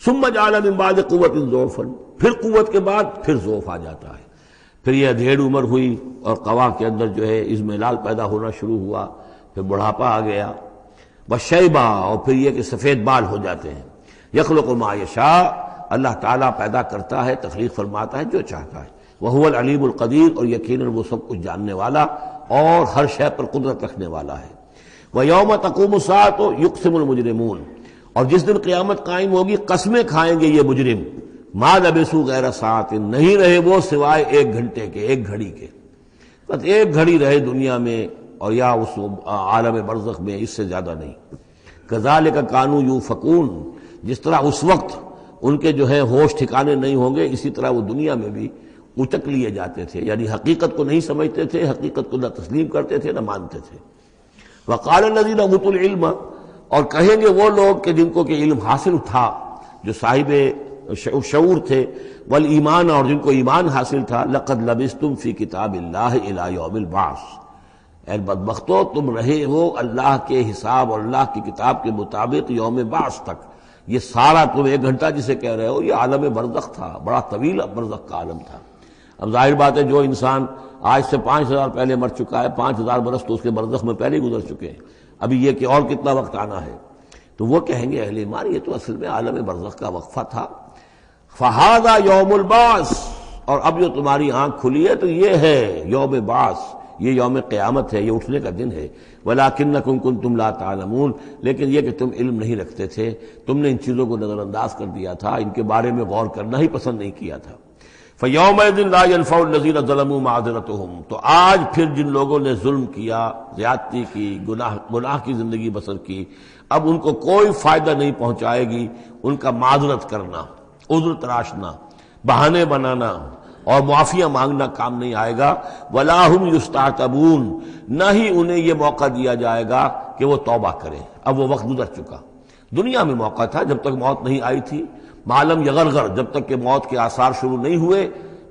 ثم جعل من بعد قوۃ ضعفا، پھر قوت کے بعد پھر ضعف آ جاتا ہے، پھر یہ ادھیڑ عمر ہوئی اور قوا کے اندر جو ہے اضمحلال پیدا ہونا شروع ہوا، پھر بڑھاپا آ گیا، وشیبہ، اور پھر یہ کہ سفید بال ہو جاتے ہیں۔ یخلق ما یشاء، اللہ تعالیٰ پیدا کرتا ہے، تخلیق فرماتا ہے جو چاہتا ہے، وہو العلیم القدیر، اور یقیناً وہ سب کچھ جاننے والا اور ہر شے پر قدرت رکھنے والا ہے۔ وَيَوْمَ تَقُومُ السَّاعَةُ يُقْسِمُ الْمُجْرِمُونَ، اور جس دن قیامت قائم ہوگی قسمیں کھائیں گے یہ مجرم، ما لبثوا غیر ساعۃ، نہیں رہے وہ سوائے ایک گھنٹے کے، ایک گھڑی کے، بس ایک گھڑی رہے دنیا میں اور یا اس عالم برزخ میں، اس سے زیادہ نہیں۔ کذالک کانوا یؤفکون، جس طرح اس وقت ان کے جو ہے ہوش ٹھکانے نہیں ہوں گے، اسی طرح وہ دنیا میں بھی اچک لیے جاتے تھے، یعنی حقیقت کو نہیں سمجھتے تھے، حقیقت کو نہ تسلیم کرتے تھے نہ مانتے تھے۔ وقال الذین اوتوا العلم، اور کہیں گے وہ لوگ کہ جن کو کہ علم حاصل تھا، جو صاحب شعور تھے، والایمان، اور جن کو ایمان حاصل تھا، لقد لبثتم فی کتاب اللہ الی یوم البعث، اے بدبختو تم رہے ہو اللہ کے حساب اور اللہ کی کتاب کے مطابق یوم بعث تک۔ یہ سارا تم ایک گھنٹہ جسے کہہ رہے ہو یہ عالم برزخ تھا، بڑا طویل برزخ کا عالم تھا۔ اب ظاہر بات ہے جو انسان آج سے 5000 پہلے مر چکا ہے، 5000 برس تو اس کے برزخ میں پہلے ہی گزر چکے ہیں، ابھی یہ کہ اور کتنا وقت آنا ہے۔ تو وہ کہیں گے اہل ایمان یہ تو اصل میں عالم برزخ کا وقفہ تھا۔ فہذا یوم البعث، اور اب جو تمہاری آنکھ کھلی ہے تو یہ ہے یوم بعث، یہ یوم قیامت ہے، یہ اٹھنے کا دن ہے۔ وَلَٰكِنَّكُمْ كُنتُمْ لَا تَعْلَمُونَ، لیکن یہ کہ تم علم نہیں رکھتے تھے، تم نے ان چیزوں کو نظر انداز کر دیا تھا، ان کے بارے میں غور کرنا ہی پسند نہیں کیا تھا۔ فَيَوْمَئِذٍ لَا يَنفَعُ الَّذِينَ ظَلَمُوا مَعْذِرَتُهُمْ، تو آج پھر جن لوگوں نے ظلم کیا، زیادتی کی، گناہ کی زندگی بسر کی، اب ان کو کوئی فائدہ نہیں پہنچائے گی ان کا معذرت کرنا، عذر تراشنا، بہانے بنانا اور معافیاں مانگنا کام نہیں آئے گا۔ وَلَا هُمْ يُسْتَعْتَبُونَ، نہ ہی انہیں یہ موقع دیا جائے گا کہ وہ توبہ کریں، اب وہ وقت گزر چکا۔ دنیا میں موقع تھا جب تک موت نہیں آئی تھی، معلم یغرغر، جب تک کہ موت کے آثار شروع نہیں ہوئے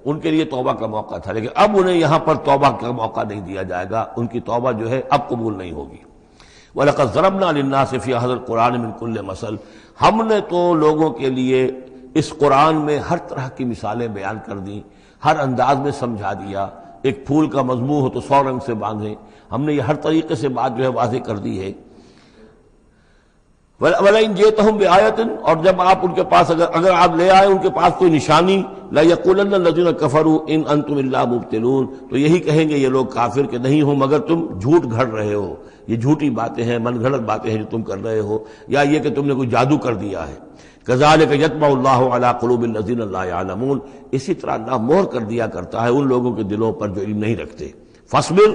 ان کے لیے توبہ کا موقع تھا، لیکن اب انہیں یہاں پر توبہ کا موقع نہیں دیا جائے گا، ان کی توبہ جو ہے اب قبول نہیں ہوگی۔ وَلَقَدْ ضَرَبْنَا لِلنَّاسِ فِي هَذَا الْقُرْآنِ مِنْ كُلِّ مَثَلٍ، ہم نے تو لوگوں کے لیے اس قرآن میں ہر طرح کی مثالیں بیان کر دیں، ہر انداز میں سمجھا دیا۔ ایک پھول کا مضمون ہو تو 100 رنگ سے باندھیں، ہم نے یہ ہر طریقے سے بات جو ہے واضح کر دی ہے۔ وَلَئِن جِئْتَهُم بِآيَةٍ، اور جب آپ ان کے پاس اگر آپ لے آئے ان کے پاس کوئی نشانی، لَيَقُولَنَّ الَّذِينَ كَفَرُوا إِنْ أَنْتُمْ إِلَّا مُبْطِلُونَ، تو یہی کہیں گے یہ لوگ کافر کہ نہیں ہو مگر تم جھوٹ گھڑ رہے ہو، یہ جھوٹی باتیں ہیں، من گھڑت باتیں ہیں جو تم کر رہے ہو، یا یہ کہ تم نے کوئی جادو کر دیا ہے۔ كَذَلِكَ يَطْبَعُ اللَّهُ عَلَىٰ قُلُوبِ الَّذِينَ لَا يَعْلَمُونَ، اسی طرح اللہ مہر کر دیا کرتا ہے ان لوگوں کے دلوں پر جو علم نہیں رکھتے۔ فَاصْبِرْ،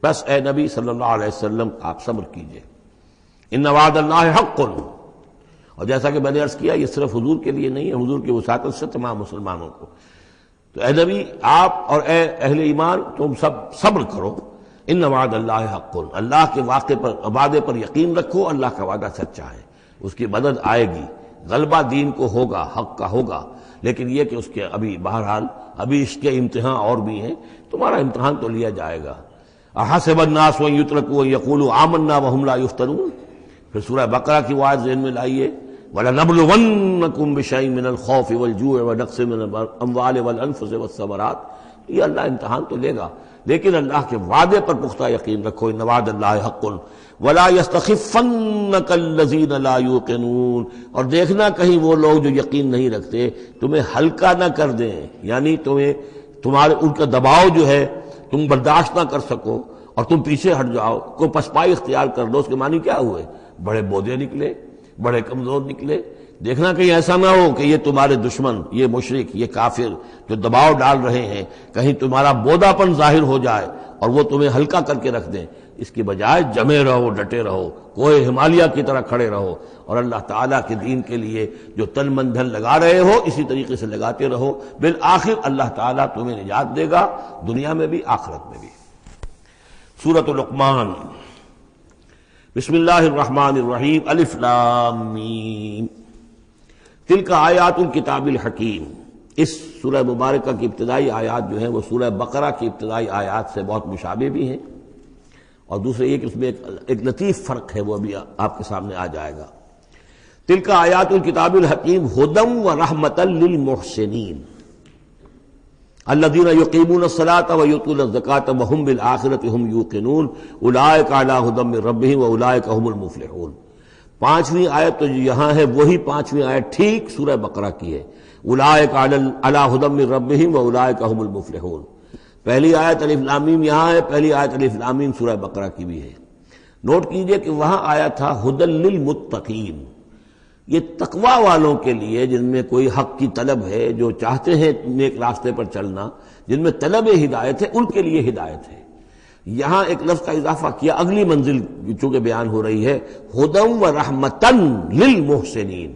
بس اے نبی صلی اللہ علیہ وسلم آپ صبر کیجئے۔ إِنَّ وعد اللہ حق، اور جیسا کہ میں نے عرض کیا یہ صرف حضور کے لیے نہیں ہے، حضور کی وساطت سے تمام مسلمانوں کو۔ تو اے نبی آپ اور اے اہل ایمان تم سب صبر کرو۔ ان وعد اللہ حق، اللہ کے وعدے پر یقین رکھو، اللہ کا وعدہ سچا ہے، اس کی مدد آئے گی، غلبہ دین کو ہوگا، حق کا ہوگا، لیکن یہ کہ اس کے ابھی بہرحال ابھی اس کے امتحان اور بھی ہیں، تمہارا امتحان تو لیا جائے گا۔ احسب الناس ان یترکوا ان یقولوا آمنا وهم لا یفتنون، پھر سورہ بقرہ کی آیت ذہن میں لائیے، وَلَنَبْلُوَنَّكُمْ بِشَيْءٍ مِّنَ الْخَوْفِ وَالْجُوعِ وَنَقْصٍ مِّنَ الْأَمْوَالِ وَالْأَنفُسِ وَالثَّمَرَاتِ، یہ اللہ امتحان تو لے گا، لیکن اللہ کے وعدے پر پختہ یقین رکھو۔ ان وعد اللہ حق ولا يستخفنك الذين لا يوقنون، اور دیکھنا کہیں وہ لوگ جو یقین نہیں رکھتے تمہیں ہلکا نہ کر دیں، یعنی تمہارے ان کا دباؤ جو ہے تم برداشت نہ کر سکو اور تم پیچھے ہٹ جاؤ، کو پسپائی اختیار کر دو۔ اس کے معنی کیا ہوئے؟ بڑے بودے نکلے، بڑے کمزور نکلے۔ دیکھنا کہیں ایسا نہ ہو کہ یہ تمہارے دشمن، یہ مشرک، یہ کافر جو دباؤ ڈال رہے ہیں، کہیں تمہارا بودا پن ظاہر ہو جائے اور وہ تمہیں ہلکا کر کے رکھ دیں۔ اس کی بجائے جمے رہو، ڈٹے رہو، کوہ ہمالیہ کی طرح کھڑے رہو، اور اللہ تعالیٰ کے دین کے لیے جو تن من دھن لگا رہے ہو اسی طریقے سے لگاتے رہو، بالآخر اللہ تعالیٰ تمہیں نجات دے گا، دنیا میں بھی آخرت میں بھی۔ سورۃ لقمان، بسم اللہ الرحمن الرحیم، الف لام میم، تلک آیات الکتاب الحکیم۔ اس سورہ مبارکہ کی ابتدائی آیات جو ہیں وہ سورہ بقرہ کی ابتدائی آیات سے بہت مشابہ بھی ہیں، اور دوسرے یہ کہ اس میں ایک لطیف فرق ہے، وہ ابھی آپ کے سامنے آ جائے گا۔ تلک آیات الکتاب الحکیم ھدی ورحمۃ للمحسنین الذین یقیمون الصلاۃ ویؤتون الزکاۃ وہم بالآخرۃ ہم یوقنون اولئک علی ھدی من ربہم واولئک هم المفلحون۔ پانچویں آیت تو جو یہاں ہے وہی پانچویں آیت ٹھیک سورہ بقرہ کی ہے، اولئک علی ھدی من ربہم واولئک هم المفلحون۔ پہلی آیت الف لام میم یہاں ہے، پہلی آیت الف لام میم سورہ بقرہ کی بھی ہے۔ نوٹ کیجئے کہ وہاں آیا تھا ھدی للمتقین، یہ تقوی والوں کے لیے جن میں کوئی حق کی طلب ہے، جو چاہتے ہیں نیک راستے پر چلنا، جن میں طلب ہدایت ہے، ان کے لیے ہدایت ہے۔ یہاں ایک لفظ کا اضافہ کیا، اگلی منزل چونکہ بیان ہو رہی ہے، ہدی و رحمتن للمحسنین،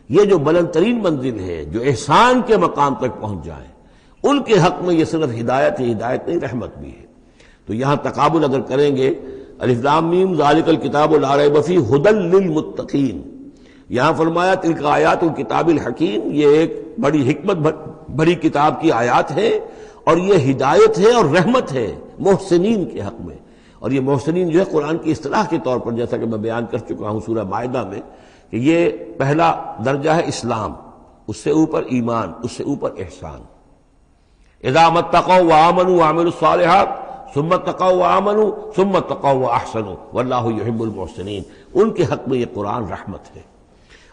یہ جو بلند ترین منزل ہے، جو احسان کے مقام تک پہنچ جائیں، ان کے حق میں یہ صرف ہدایت ہے، ہدایت نہیں رحمت بھی ہے۔ تو یہاں تقابل اگر کریں گے، الف لام میم ذالک الکتاب لا ریب فیہ ھدی للمتقین، یہاں فرمایا تلک آیات الکتاب الحکیم، یہ ایک بڑی حکمت بڑی کتاب کی آیات ہے، اور یہ ہدایت ہے اور رحمت ہے محسنین کے حق میں۔ اور یہ محسنین جو ہے قرآن کی اصطلاح کے طور پر، جیسا کہ میں بیان کر چکا ہوں سورہ مائدہ میں، کہ یہ پہلا درجہ ہے اسلام، اس سے اوپر ایمان، اس سے اوپر احسان۔ اذا ما اتقوا وآمنوا وعملوا الصالحات ثم اتقوا وآمنوا ثم اتقوا واحسنوا واللہ یحب المحسنین، ان کے حق میں یہ قرآن رحمت ہے۔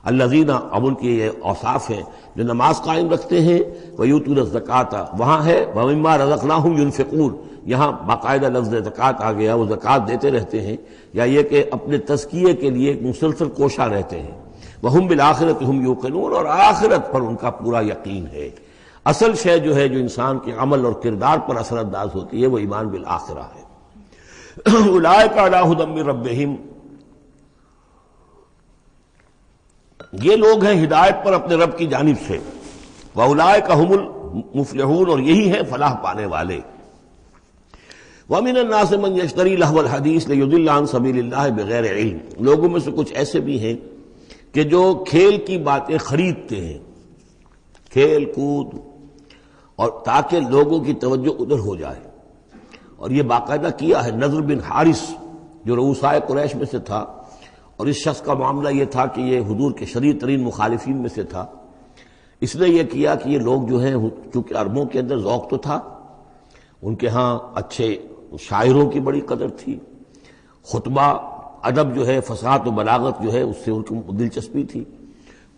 الذین، اب ان کے یہ اوصاف ہیں جو نماز قائم رکھتے ہیں، ویؤتون الزکوٰۃ، وہاں ہے ومما رزقناہم ینفقون، یہاں باقاعدہ لفظ زکوٰۃ آ گیا، وہ زکوٰۃ دیتے رہتے ہیں، یا یہ کہ اپنے تزکیے کے لیے مسلسل کوشاں رہتے ہیں۔ وہم بالآخرۃ ہم یوقنون، اور آخرت پر ان کا پورا یقین ہے۔ اصل شے جو ہے جو انسان کے عمل اور کردار پر اثر انداز ہوتی ہے، وہ ایمان بالآخرہ ہے۔ اولئک علی ھدی من ربہم، یہ لوگ ہیں ہدایت پر اپنے رب کی جانب سے، وَأُولَٰئِكَ هُمُ الْمُفْلِحُونَ، اور یہی ہیں فلاح پانے والے۔ وَمِنَ النَّاسِ مَن يَشْتَرِي لَهْوَ الْحَدِيثِ لِيُضِلَّ عَن سَبِيلِ اللَّهِ بِغَيْرِ عِلْمٍ، لوگوں میں سے کچھ ایسے بھی ہیں کہ جو کھیل کی باتیں خریدتے ہیں، کھیل کود، اور تاکہ لوگوں کی توجہ ادھر ہو جائے۔ اور یہ باقاعدہ کیا ہے نضر بن حارث جو رؤسائے قریش میں سے تھا، اور اس شخص کا معاملہ یہ تھا کہ یہ حضور کے شدید ترین مخالفین میں سے تھا۔ اس نے یہ کیا کہ یہ لوگ جو ہیں، چونکہ عربوں کے اندر ذوق تو تھا، ان کے ہاں اچھے شاعروں کی بڑی قدر تھی، خطبہ ادب جو ہے، فصاحت و بلاغت جو ہے، اس سے ان کو دلچسپی تھی،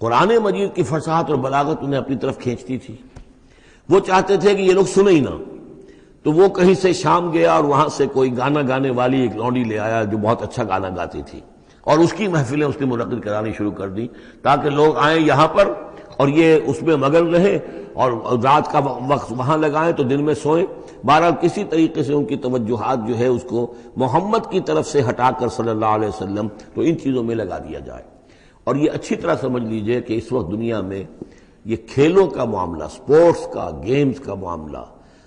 قرآن مجید کی فصاحت اور بلاغت انہیں اپنی طرف کھینچتی تھی۔ وہ چاہتے تھے کہ یہ لوگ سنیں ہی نہ، تو وہ کہیں سے شام گیا اور وہاں سے کوئی گانا گانے والی ایک لونڈی لے آیا جو بہت اچھا گانا گاتی تھی، اور اس کی محفلیں اس نے منعقد کرانی شروع کر دی تاکہ لوگ آئیں یہاں پر اور یہ اس میں مگن رہیں، اور رات کا وقت وہاں لگائیں تو دن میں سوئیں۔ بہرحال کسی طریقے سے ان کی توجہات جو ہے اس کو محمد کی طرف سے ہٹا کر صلی اللہ علیہ وسلم تو ان چیزوں میں لگا دیا جائے۔ اور یہ اچھی طرح سمجھ لیجئے کہ اس وقت دنیا میں یہ کھیلوں کا معاملہ، سپورٹس کا، گیمز کا معاملہ،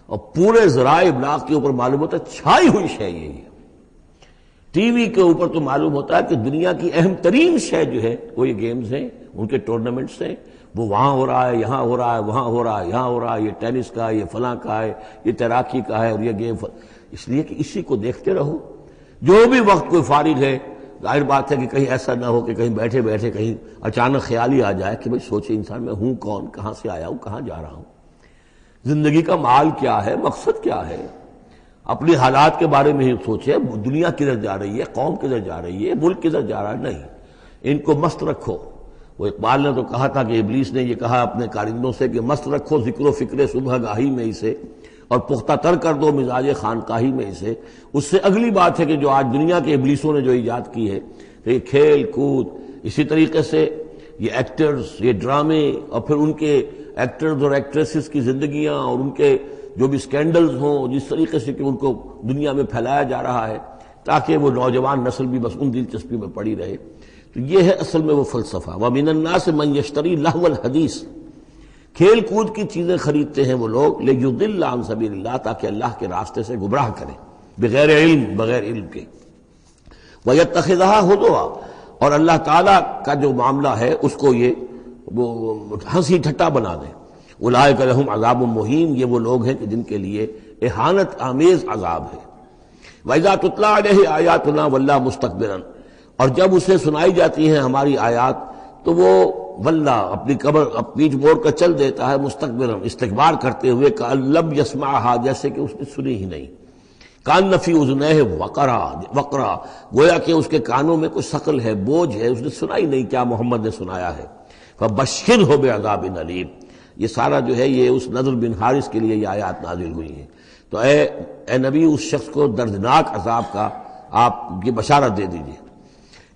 اور پورے ذرائع ابلاغ کے اوپر معلوم ہوتا ہے چھائی ہوئی شے یہ ہے۔ ٹی وی کے اوپر تو معلوم ہوتا ہے کہ دنیا کی اہم ترین شے جو ہے وہ یہ گیمز ہیں، ان کے ٹورنامنٹس ہیں، وہ وہاں ہو رہا ہے، یہاں ہو رہا ہے، وہاں ہو رہا ہے، یہاں ہو رہا ہے، یہ ٹینس کا ہے، یہ فلاں کا ہے، یہ تیراکی کا ہے، اور یہ گیم، اس لیے کہ اسی کو دیکھتے رہو۔ جو بھی وقت کوئی فارغ ہے، ظاہر بات ہے کہ کہیں ایسا نہ ہو کہ کہیں بیٹھے بیٹھے کہیں اچانک خیال ہی آ جائے کہ بھئی سوچے انسان میں ہوں کون، کہاں سے آیا ہوں، کہاں جا رہا ہوں، زندگی کا مال کیا ہے، مقصد کیا ہے، اپنی حالات کے بارے میں ہی سوچے، دنیا کدھر جا رہی ہے، قوم کدھر جا رہی ہے، ملک کدھر جا رہا ہے، نہیں، ان کو مست رکھو۔ وہ اقبال نے تو کہا تھا کہ ابلیس نے یہ کہا اپنے کارندوں سے کہ مست رکھو ذکر و فکر صبح گاہی میں اسے، اور پختہ تر کر دو مزاج خانقاہی میں اسے۔ اس سے اگلی بات ہے کہ جو آج دنیا کے ابلیسوں نے جو ایجاد کی ہے کہ یہ کھیل کود، اسی طریقے سے یہ ایکٹرز، یہ ڈرامے، اور پھر ان کے ایکٹرز اور ایکٹریسز کی زندگیاں اور ان کے جو بھی سکینڈلز ہوں، جس طریقے سے کہ ان کو دنیا میں پھیلایا جا رہا ہے تاکہ وہ نوجوان نسل بھی بس ان دلچسپی میں پڑی رہے، تو یہ ہے اصل میں وہ فلسفہ۔ وَمِنَ النَّاسِ مَن يَشْتَرِي لَهْوَ الْحَدِيثِ، کھیل کود کی چیزیں خریدتے ہیں وہ لوگ، لِيُضِلَّ عَن سَبِيلِ اللَّهِ، تاکہ اللہ کے راستے سے گمراہ کریں، بغیر علم، بغیر علم کے۔ وَيَتَّخِذَهَا هُزُوًا، اور اللہ تعالیٰ کا جو معاملہ ہے اس کو یہ وہ ہنسی ٹھٹا بنا دیں۔ اولئک لہم عذاب مہین، یہ وہ لوگ ہیں کہ جن کے لیے اہانت آمیز عذاب ہے۔ وَإِذَا تُتْلَىٰ عَلَيْهِ آیاتنا وَلَّىٰ مُسْتَكْبِرًا، اور جب اسے سنائی جاتی ہیں ہماری آیات تو وہ ولّا اپنی قبر پیچھ موڑ کر چل دیتا ہے، مستکبرن، استکبار کرتے ہوئے، کأن لم یسمعها، جیسے کہ اس نے سنی ہی نہیں، کان فی اذنیہ وقرا، گویا کہ اس کے کانوں میں کوئی ثقل ہے، بوجھ ہے، اس نے سنا ہی نہیں کیا محمد نے سنایا ہے۔ فبشرہ بعذاب علیم، یہ سارا جو ہے یہ اس نضر بن حارث کے لیے یہ آیات نازل ہوئی ہیں۔ تو اے نبی، اس شخص کو دردناک عذاب کا آپ کی بشارت دے دیجئے۔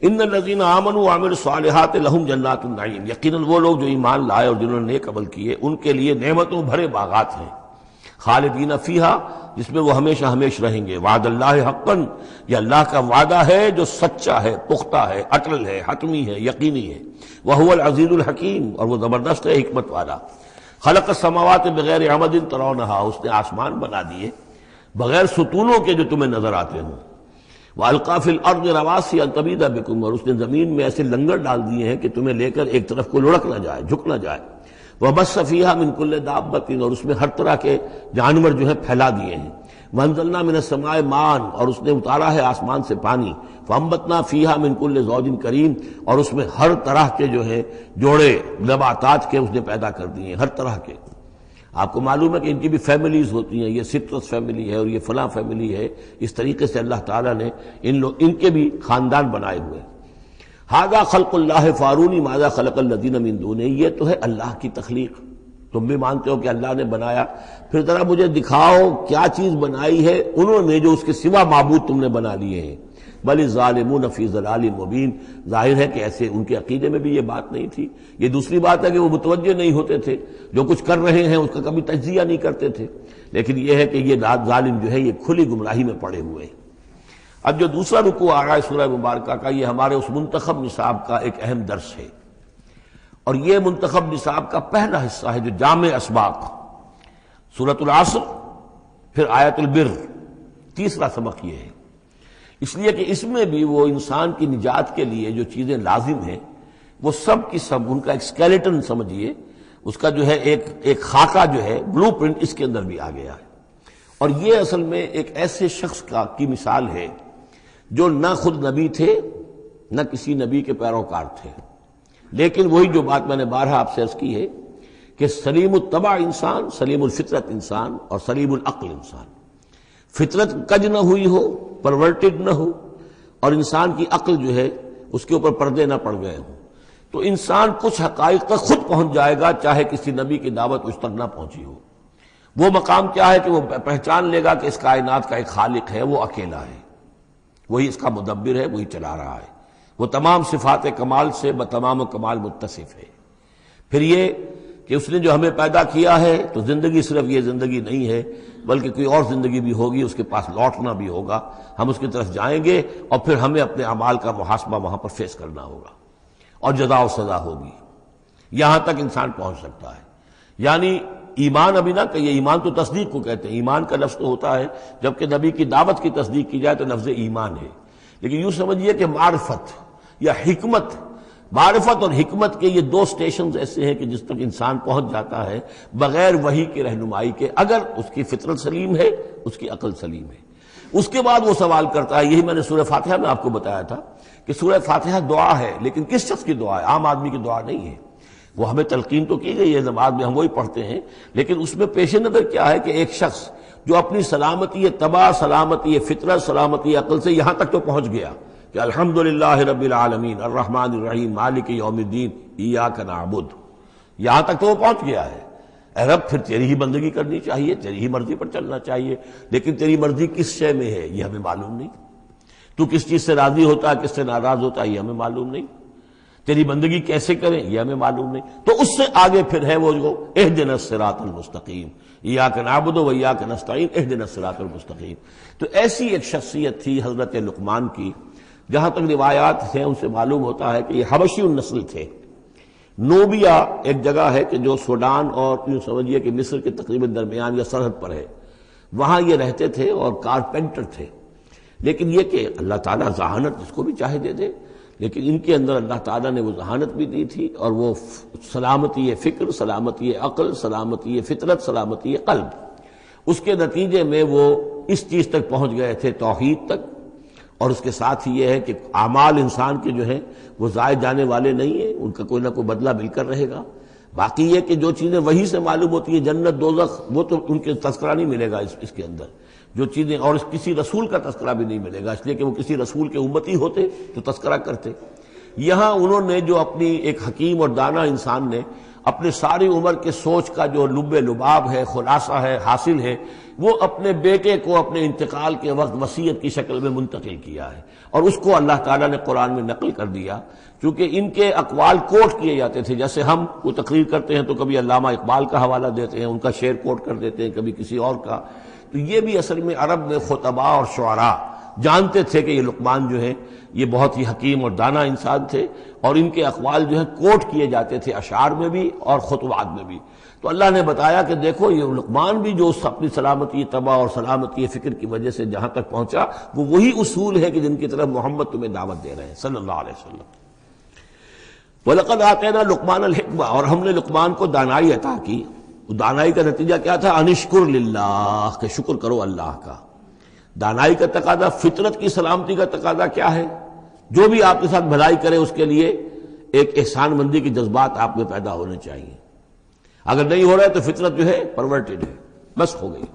ان الذین آمنوا وعملوا الصالحات لہم جنات النعیم، یقیناً وہ لوگ جو ایمان لائے اور جنہوں نے نیک عمل کیے ان کے لیے نعمتوں بھرے باغات ہیں، خالدین فیہا، جس میں وہ ہمیشہ ہمیش رہیں گے۔ وعد اللہ حقا، یہ اللہ کا وعدہ ہے جو سچا ہے، پختہ ہے، اٹل ہے، حتمی ہے، یقینی ہے۔ وہو العزیز الحکیم، اور وہ زبردست ہے، حکمت والا۔ خلق السماوات بغیر عمد ترونہا، اس نے آسمان بنا دیے بغیر ستونوں کے جو تمہیں نظر آتے ہوں۔ وَأَلْقَىٰ فِي الْأَرْضِ رَوَاسِيَ أَن تَمِيدَ بِكُمْ، اور اس نے زمین میں ایسے لنگر ڈال دیے ہیں کہ تمہیں لے کر ایک طرف کو لڑک نہ جائے، جھک نہ جائے۔ وَبَثَّ فِيهَا مِن كُلِّ دَابَّةٍ، اور اس میں ہر طرح کے جانور جو ہیں پھیلا دیے ہیں۔ وَأَنزَلْنَا مِنَ السَّمَاءِ مَاءً، اور اس نے اتارا ہے آسمان سے پانی۔ فَأَنبَتْنَا فِيهَا مِن كُلِّ زَوْجٍ كَرِيمٍ، اور اس میں ہر طرح کے جو ہے جوڑے نباتات کے اس نے پیدا کر دیے ہیں، ہر طرح کے۔ آپ کو معلوم ہے کہ ان کی بھی فیملیز ہوتی ہیں، یہ سٹرس فیملی ہے اور یہ فلاں فیملی ہے، اس طریقے سے اللہ تعالیٰ نے ان کے بھی خاندان بنائے ہوئے۔ ھذا خلق اللہ فارونی ماذا خلق الذین من دونہ، یہ تو ہے اللہ کی تخلیق، تم بھی مانتے ہو کہ اللہ نے بنایا، پھر ذرا مجھے دکھاؤ کیا چیز بنائی ہے انہوں نے جو اس کے سوا معبود تم نے بنا لیے ہیں۔ بل الظالمون فی ضلال مبین، ظاہر ہے کہ ایسے ان کے عقیدے میں بھی یہ بات نہیں تھی۔ یہ دوسری بات ہے کہ وہ متوجہ نہیں ہوتے تھے، جو کچھ کر رہے ہیں اس کا کبھی تجزیہ نہیں کرتے تھے، لیکن یہ ہے کہ یہ ظالم جو ہے یہ کھلی گمراہی میں پڑے ہوئے ہیں۔ اب جو دوسرا رکوع آ رہا ہے سورہ مبارکہ کا، یہ ہمارے اس منتخب نصاب کا ایک اہم درس ہے، اور یہ منتخب نصاب کا پہلا حصہ ہے جو جامع اسباق، سورۃ العصر، پھر آیت البر، تیسرا سبق یہ ہے، اس لیے کہ اس میں بھی وہ انسان کی نجات کے لیے جو چیزیں لازم ہیں وہ سب کی سب ان کا ایک اسکیلیٹن سمجھیے، اس کا جو ہے ایک خاکہ جو ہے، بلو پرنٹ اس کے اندر بھی آ گیا ہے۔ اور یہ اصل میں ایک ایسے شخص کی مثال ہے جو نہ خود نبی تھے نہ کسی نبی کے پیروکار تھے، لیکن وہی جو بات میں نے بارہا آپ سے عرض کی ہے کہ سلیم الطبع انسان، سلیم الفطرت انسان، اور سلیم العقل انسان، فطرت کج نہ ہوئی ہو، پرورٹڈ نہ ہو، اور انسان کی عقل جو ہے اس کے اوپر پردے نہ پڑ گئے ہوں، تو انسان کچھ حقائق تک خود پہنچ جائے گا چاہے کسی نبی کی دعوت اس تک نہ پہنچی ہو۔ وہ مقام کیا ہے کہ وہ پہچان لے گا کہ اس کائنات کا ایک خالق ہے، وہ اکیلا ہے، وہی اس کا مدبر ہے، وہی چلا رہا ہے، وہ تمام صفات کمال سے بتمام و کمال متصف ہے۔ پھر یہ کہ اس نے جو ہمیں پیدا کیا ہے تو زندگی صرف یہ زندگی نہیں ہے بلکہ کوئی اور زندگی بھی ہوگی، اس کے پاس لوٹنا بھی ہوگا، ہم اس کی طرف جائیں گے اور پھر ہمیں اپنے اعمال کا محاسبہ وہاں پر فیس کرنا ہوگا اور جزا و سزا ہوگی۔ یہاں تک انسان پہنچ سکتا ہے، یعنی ایمان ابھی نہ کہیے، ایمان تو تصدیق کو کہتے ہیں، ایمان کا لفظ تو ہوتا ہے جبکہ نبی کی دعوت کی تصدیق کی جائے تو لفظ ایمان ہے، لیکن یوں سمجھیے کہ معرفت یا حکمت، معرفت اور حکمت کے یہ دو سٹیشنز ایسے ہیں کہ جس تک انسان پہنچ جاتا ہے بغیر وحی کی رہنمائی کے، اگر اس کی فطرت سلیم ہے، اس کی عقل سلیم ہے۔ اس کے بعد وہ سوال کرتا ہے، یہی میں نے سورہ فاتحہ میں آپ کو بتایا تھا کہ سورہ فاتحہ دعا ہے، لیکن کس شخص کی دعا ہے؟ عام آدمی کی دعا نہیں ہے، وہ ہمیں تلقین تو کی گئی ہے، نماز میں ہم وہی پڑھتے ہیں، لیکن اس میں پیش نظر کیا ہے کہ ایک شخص جو اپنی سلامتی طبع، سلامتی فطرت، سلامتی عقل سے یہاں تک تو پہنچ گیا کہ الحمدللہ رب العالمین الرحمن الرحیم مالک یوم الدین ایاک نعبد، یہاں تک تو وہ پہنچ گیا ہے۔ اے رب، پھر تیری ہی بندگی کرنی چاہیے، تیری ہی مرضی پر چلنا چاہیے، لیکن تیری مرضی کس شے میں ہے یہ ہمیں معلوم نہیں، تو کس چیز سے راضی ہوتا ہے، کس سے ناراض ہوتا ہے یہ ہمیں معلوم نہیں، تیری بندگی کیسے کریں یہ ہمیں معلوم نہیں۔ تو اس سے آگے پھر ہے وہ جو اہدنا الصراط المستقیم، ایاک نعبد و ایاک نستعین اہدنا الصراط المستقیم۔ تو ایسی ایک شخصیت تھی حضرت لقمان کی، جہاں تک روایات ہیں ان سے معلوم ہوتا ہے کہ یہ حبشی النسل تھے۔ نوبیا ایک جگہ ہے کہ جو سوڈان اور یوں سمجھیے کہ مصر کے تقریباً درمیان یا سرحد پر ہے، وہاں یہ رہتے تھے اور کارپینٹر تھے، لیکن یہ کہ اللہ تعالیٰ ذہانت جس کو بھی چاہے دے دے، لیکن ان کے اندر اللہ تعالیٰ نے وہ ذہانت بھی دی تھی اور وہ سلامتی فکر، سلامتی عقل، سلامتی فطرت، سلامتی قلب، اس کے نتیجے میں وہ اس چیز تک پہنچ گئے تھے، توحید تک، اور اس کے ساتھ ہی یہ ہے کہ اعمال انسان کے جو ہیں وہ ضائع جانے والے نہیں ہیں، ان کا کوئی نہ کوئی بدلہ مل کر رہے گا۔ باقی یہ کہ جو چیزیں وہی سے معلوم ہوتی ہیں، جنت دوزخ، وہ تو ان کے تذکرہ نہیں ملے گا اس کے اندر، جو چیزیں، اور کسی رسول کا تذکرہ بھی نہیں ملے گا، اس لیے کہ وہ کسی رسول کے امتی ہوتے تو تذکرہ کرتے۔ یہاں انہوں نے جو اپنی ایک حکیم اور دانا انسان نے اپنے ساری عمر کے سوچ کا جو لب لباب ہے، خلاصہ ہے، حاصل ہے، وہ اپنے بیٹے کو اپنے انتقال کے وقت وصیت کی شکل میں منتقل کیا ہے، اور اس کو اللہ تعالیٰ نے قرآن میں نقل کر دیا، چونکہ ان کے اقوال کوٹ کیے جاتے تھے. جیسے ہم کوئی تقریر کرتے ہیں تو کبھی علامہ اقبال کا حوالہ دیتے ہیں، ان کا شعر کوٹ کر دیتے ہیں، کبھی کسی اور کا. تو یہ بھی اصل میں عرب میں خطباء اور شعراء جانتے تھے کہ یہ لقمان جو ہے یہ بہت ہی حکیم اور دانا انسان تھے، اور ان کے اقوال جو ہے کوٹ کیے جاتے تھے اشعار میں بھی اور خطبات میں بھی. تو اللہ نے بتایا کہ دیکھو یہ لقمان بھی جو اپنی سلامتی طبع اور سلامتی فکر کی وجہ سے جہاں تک پہنچا، وہ وہی اصول ہے کہ جن کی طرف محمد تمہیں دعوت دے رہے ہیں صلی اللہ علیہ وسلم. وَلَقَدْ آتَيْنَا لُقْمَانَ الْحِكْمَةَ، اور ہم نے لقمان کو دانائی عطا کی. دانائی کا نتیجہ کیا تھا؟ انشکر للہ، کہ شکر کرو اللہ کا. دانائی کا تقاضا، فطرت کی سلامتی کا تقاضا کیا ہے؟ جو بھی آپ کے ساتھ بھلائی کرے اس کے لیے ایک احسان مندی کے جذبات آپ میں پیدا ہونے چاہیے. اگر نہیں ہو رہا ہے تو فطرت جو ہے پرورٹڈ ہے، بس ہو گئی.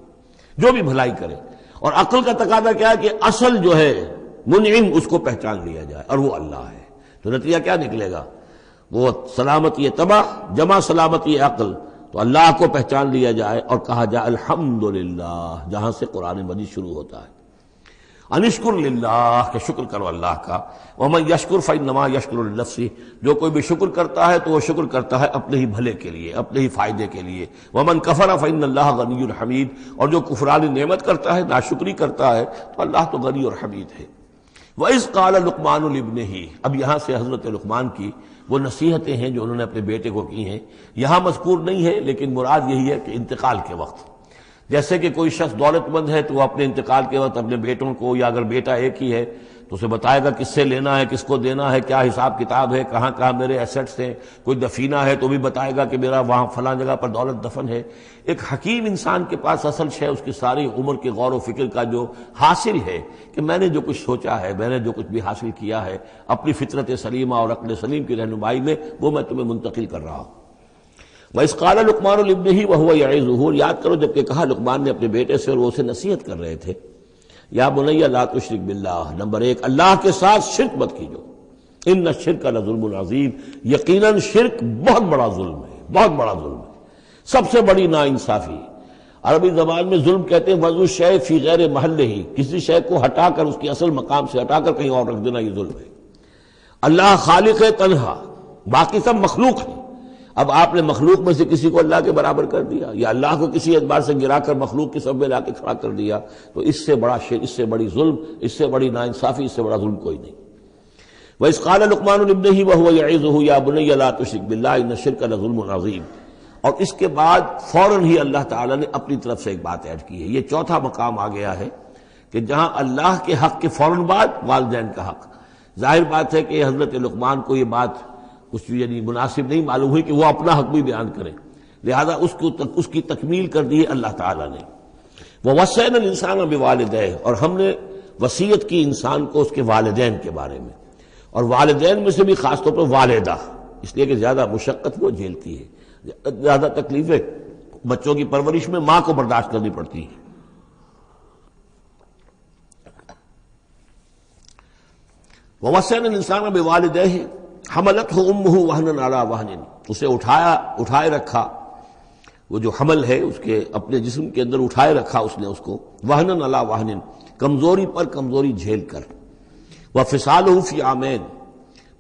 جو بھی بھلائی کرے. اور عقل کا تقاضا کیا ہے کہ اصل جو ہے منعم اس کو پہچان لیا جائے، اور وہ اللہ ہے. تو نتیجہ کیا نکلے گا؟ وہ سلامتی طبع جمع سلامتی عقل. تو اللہ کو پہچان لیا جائے اور کہا جائے الحمدللہ، جہاں سے قرآن مجید شروع ہوتا ہے. انشکر للہ، کہ شکر کرو اللہ کا. ومن یشکر فانما یشکر لنفسہ، جو کوئی بھی شکر کرتا ہے تو وہ شکر کرتا ہے اپنے ہی بھلے کے لیے، اپنے ہی فائدے کے لیے. ومن کفر فان اللہ غنی حمید، اور جو کفران نعمت کرتا ہے، ناشکری کرتا ہے، تو اللہ تو غنی اور حمید ہے. وَإِذْ قَالَ لُقْمَانُ لِابْنِهِ، اب یہاں سے حضرت لقمان کی وہ نصیحتیں ہیں جو انہوں نے اپنے بیٹے کو کی ہیں، یہاں مذکور نہیں ہے، لیکن مراد یہی ہے کہ انتقال کے وقت. جیسے کہ کوئی شخص دولت مند ہے تو وہ اپنے انتقال کے وقت اپنے بیٹوں کو، یا اگر بیٹا ایک ہی ہے تو اسے بتائے گا کس سے لینا ہے، کس کو دینا ہے، کیا حساب کتاب ہے، کہاں کہاں میرے ایسٹس ہیں. کوئی دفینہ ہے تو بھی بتائے گا کہ میرا وہاں فلاں جگہ پر دولت دفن ہے. ایک حکیم انسان کے پاس اصل شے اس کی ساری عمر کے غور و فکر کا جو حاصل ہے کہ میں نے جو کچھ سوچا ہے، میں نے جو کچھ بھی حاصل کیا ہے اپنی فطرت سلیمہ اور عقل سلیم کی رہنمائی میں، وہ میں تمہیں منتقل کر رہا ہوں. وَإِذْ قَالَ لُقْمَانُ لِابْنِهِ وَهُوَ يَعِظُهُ، یاد کرو جب کہ کہا لقمان نے اپنے بیٹے سے اور وہ اسے نصیحت کر رہے تھے. یا بنی لا تشرک باللہ، نمبر 1 اللہ کے ساتھ شرک مت کیجو. ان الشرک لظلم عظیم، یقیناً شرک بہت بڑا ظلم ہے، بہت بڑا ظلم ہے، سب سے بڑی ناانصافی. عربی زبان میں ظلم کہتے ہیں وضع الشیء فی غیر محلہ، کسی شے کو ہٹا کر اس کے اصل مقام سے ہٹا کر کہیں اور رکھ دینا، یہ ظلم ہے. اللہ خالق ہے تنہا، باقی سب مخلوق ہے. اب آپ نے مخلوق میں سے کسی کو اللہ کے برابر کر دیا، یا اللہ کو کسی اعتبار سے گرا کر مخلوق کی سب میں لا کے کھڑا کر دیا، تو اس سے بڑا شر، اس سے بڑی ظلم، اس سے بڑی ناانصافی، اس سے بڑا ظلم کوئی نہیں. وَإِذْ قَالَ لُقْمَانُ لِابْنِهِ وَهُوَ يَعِظُهُ يَا بُنَيَّ لَا تُشْرِكْ بِاللَّهِ إِنَّ الشِّرْكَ لَظُلْمٌ عَظِيمٌ. اور اس کے بعد فوراً ہی اللہ تعالیٰ نے اپنی طرف سے ایک بات ایڈ کی ہے. یہ چوتھا مقام آ گیا ہے کہ جہاں اللہ کے حق کے فوراً بعد والدین کا حق. ظاہر بات ہے کہ حضرت لقمان کو یہ بات کچھ یعنی مناسب نہیں معلوم ہوئی کہ وہ اپنا حق بھی بیان کریں، لہذا اس کی تکمیل کر دی ہے اللہ تعالیٰ نے. وَوَصَّيْنَا الْإِنسَانَ بِوَالِدَيْهِ، اور ہم نے وصیت کی انسان کو اس کے والدین کے بارے میں، اور والدین میں سے بھی خاص طور پر والدہ، اس لیے کہ زیادہ مشقت وہ جھیلتی ہے، زیادہ تکلیفیں بچوں کی پرورش میں ماں کو برداشت کرنی پڑتی ہیں. وَوَصَّيْنَا الْإِنسَانَ بِوَالِدَيْهِ حملتہ امہ وہنا علی وہن، اسے اٹھائے رکھا، وہ جو حمل ہے اس کے اپنے جسم کے اندر اٹھائے رکھا اس نے اس کو، وہنا علی وہن، کمزوری پر کمزوری جھیل کر. وفصالہ فی عامین،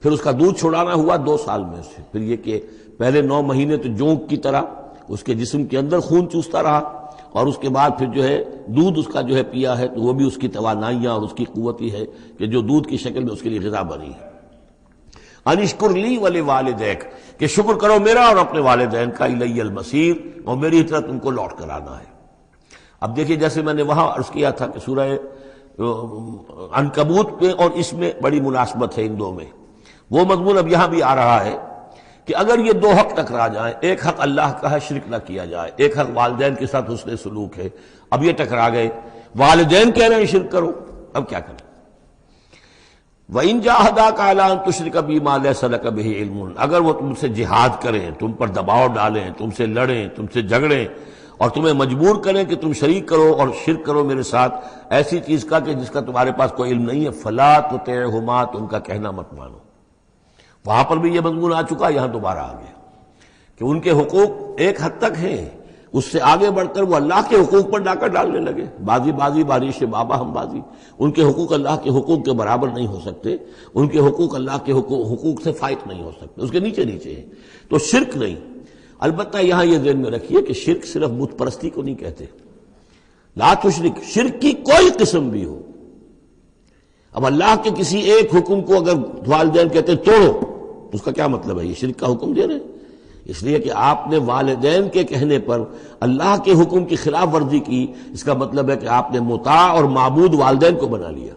پھر اس کا دودھ چھڑانا ہوا 2 سال میں سے. پھر یہ کہ پہلے 9 مہینے تو جونک کی طرح اس کے جسم کے اندر خون چوستا رہا، اور اس کے بعد پھر جو ہے دودھ اس کا جو ہے پیا ہے، تو وہ بھی اس کی توانائیاں اور اس کی قوت ہی ہے کہ جو دودھ کی شکل میں اس کے لیے غذا بنی ہے. انشکر لی ولوالدیک، کہ شکر کرو میرا اور اپنے والدین کا، الی المصیر، اور میری طرف تم کو لوٹ کر آنا ہے. اب دیکھیے جیسے میں نے وہاں عرض کیا تھا کہ سورہ عنکبوت میں اور اس میں بڑی مناسبت ہے ان دو میں، وہ مضمون اب یہاں بھی آ رہا ہے کہ اگر یہ 2 حق ٹکرا جائیں، ایک حق اللہ کا ہے شرک نہ کیا جائے، ایک حق والدین کے ساتھ حسن سلوک ہے، اب یہ ٹکرا گئے، والدین کہہ رہے ہیں شرک کرو، اب کیا کریں؟ وَإِن جَاهَدَاكَ عَلَىٰ أَن تُشْرِكَ بِي مَا لَيْسَ لَكَ بِهِ عِلْمٌ، اگر وہ تم سے جہاد کریں، تم پر دباؤ ڈالیں، تم سے لڑیں، تم سے جھگڑیں، اور تمہیں مجبور کریں کہ تم شریک کرو اور شرک کرو میرے ساتھ ایسی چیز کا کہ جس کا تمہارے پاس کوئی علم نہیں ہے، فَلَا تُطِعْهُمَا، تم کا کہنا مت مانو. وہاں پر بھی یہ مضمون آ چکا، یہاں دوبارہ آ گیا کہ ان کے حقوق ایک حد تک ہیں، اس سے آگے بڑھ کر وہ اللہ کے حقوق پر ڈاکہ ڈالنے لگے. بازی بازی بارش بابا ہم بازی. ان کے حقوق اللہ کے حقوق کے برابر نہیں ہو سکتے، ان کے حقوق اللہ کے حقوق سے فائق نہیں ہو سکتے، اس کے نیچے نیچے ہیں. تو شرک نہیں. البتہ یہاں یہ ذہن میں رکھیے کہ شرک صرف بت پرستی کو نہیں کہتے. لا تشرک، شرک کی کوئی قسم بھی ہو. اب اللہ کے کسی ایک حکم کو اگر والدین کہتے توڑو، اس کا کیا مطلب ہے؟ یہ شرک کا حکم دے رہے ہیں. اس لیے کہ آپ نے والدین کے کہنے پر اللہ کے حکم کی خلاف ورزی کی، اس کا مطلب ہے کہ آپ نے مطاع اور معبود والدین کو بنا لیا.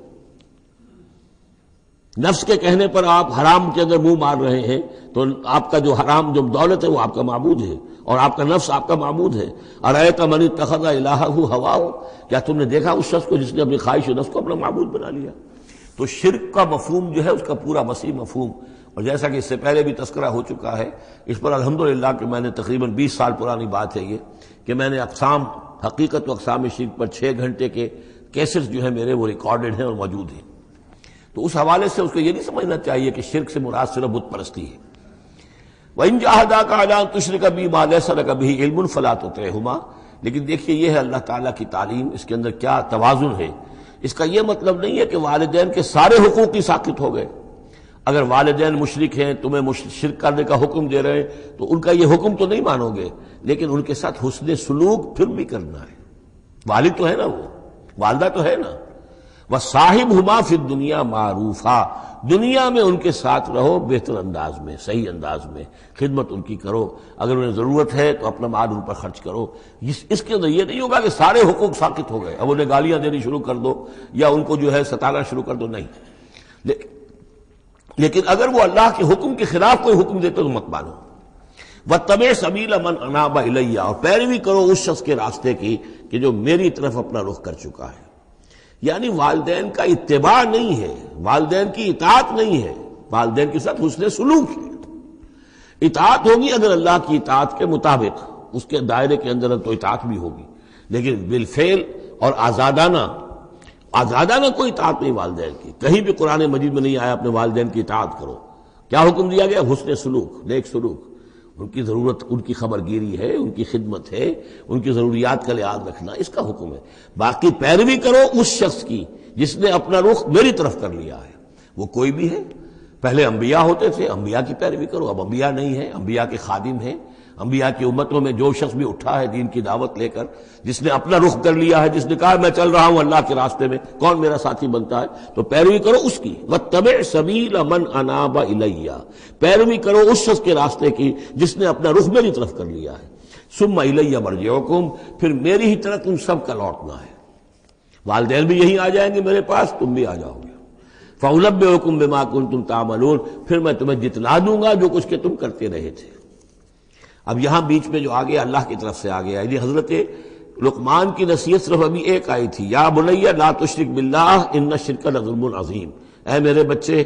نفس کے کہنے پر آپ حرام کے اندر منہ مار رہے ہیں تو آپ کا جو حرام جو دولت ہے وہ آپ کا معبود ہے، اور آپ کا نفس آپ کا معبود ہے. ارأیت من اتخذ الہہ ہواہ، کیا تم نے دیکھا اس شخص کو جس نے اپنی خواہش و نفس کو اپنا معبود بنا لیا؟ تو شرک کا مفہوم جو ہے اس کا پورا وسیع مفہوم، اور جیسا کہ اس سے پہلے بھی تذکرہ ہو چکا ہے، اس پر الحمدللہ کہ میں نے تقریباً 20 سال پرانی بات ہے یہ، کہ میں نے اقسام حقیقت و اقسام شرک پر 6 گھنٹے کے کیسٹس جو ہیں میرے وہ ریکارڈڈ ہیں اور موجود ہیں. تو اس حوالے سے اس کو یہ نہیں سمجھنا چاہیے کہ شرک سے مراد صرف بت پرستی ہے. وَإِن جَاهَدَاكَ عَلَىٰ أَن تُشْرِكَ بِي مَا لَيْسَ لَكَ بِهِ عِلْمٌ فَلَا تُطِعْهُمَا. لیکن دیکھیے یہ ہے اللہ تعالیٰ کی تعلیم، اس کے اندر کیا توازن ہے. اس کا یہ مطلب نہیں ہے کہ والدین کے سارے حقوق ہی ساقط ہو گئے. اگر والدین مشرک ہیں، تمہیں شرک کرنے کا حکم دے رہے ہیں تو ان کا یہ حکم تو نہیں مانو گے، لیکن ان کے ساتھ حسن سلوک پھر بھی کرنا ہے. والد تو ہے نا، وہ والدہ تو ہے نا. وَصَاحِبْهُمَا فِي الدُّنْيَا مَعْرُوفًا، دنیا میں ان کے ساتھ رہو بہتر انداز میں، صحیح انداز میں خدمت ان کی کرو. اگر انہیں ضرورت ہے تو اپنا مال ان پر خرچ کرو. اس کے اندر یہ نہیں ہوگا کہ سارے حقوق ساقط ہو گئے، اب انہیں گالیاں دینی شروع کر دو یا ان کو جو ہے ستانا شروع کر دو، نہیں. لیکن اگر وہ اللہ کے حکم کے خلاف کوئی حکم دیتے تو مت مانو. وَاتَّبِعْ سَبِيلَ مَنْ أَنَابَ إِلَيَّ، اور پیروی کرو اس شخص کے راستے کی کہ جو میری طرف اپنا رخ کر چکا ہے. یعنی والدین کا اتباع نہیں ہے، والدین کی اطاعت نہیں ہے، والدین کے ساتھ حسن سلوک ہے. اطاعت ہوگی اگر اللہ کی اطاعت کے مطابق، اس کے دائرے کے اندر تو اطاعت بھی ہوگی، لیکن بالفعل اور آزادانہ کوئی اطاعت نہیں والدین کی. کہیں بھی قرآن مجید میں نہیں آیا اپنے والدین کی اطاعت کرو. کیا حکم دیا گیا؟ حسن سلوک، نیک سلوک. ان کی ضرورت، ان کی خبر گیری ہے، ان کی خدمت ہے، ان کی ضروریات کا لحاظ رکھنا، اس کا حکم ہے. باقی پیروی کرو اس شخص کی جس نے اپنا رخ میری طرف کر لیا ہے، وہ کوئی بھی ہے. پہلے انبیاء ہوتے تھے، انبیاء کی پیروی کرو. اب انبیاء نہیں ہیں، انبیاء کے خادم ہیں. انبیاء کی امتوں میں جو شخص بھی اٹھا ہے دین کی دعوت لے کر، جس نے اپنا رخ کر لیا ہے، جس نے کہا میں چل رہا ہوں اللہ کے راستے میں، کون میرا ساتھی بنتا ہے، تو پیروی کرو اس کی. وَاتَّبِعْ سَبِيلَ مَنْ أَنَابَ إِلَيَّ، پیروی کرو اس شخص کے راستے کی جس نے اپنا رخ میری طرف کر لیا ہے. ثُمَّ إِلَيَّ مَرْجِعُكُمْ، پھر میری ہی طرف تم سب کا لوٹنا ہے. والدین بھی یہیں آ جائیں گے میرے پاس، تم بھی آ جاؤ گے. فَأُنَبِّئُكُم بِمَا كُنتُمْ تَعْمَلُونَ، پھر میں تمہیں جتلا دوں گا جو کچھ کہ تم کرتے رہے تھے. اب یہاں بیچ میں جو آگے اللہ کی طرف سے آ گیا، یعنی حضرت لقمان کی نصیحت صرف ابھی ایک آئی تھی، یا بنی لا تشرک باللہ ان الشرک لظلم عظیم، اے میرے بچے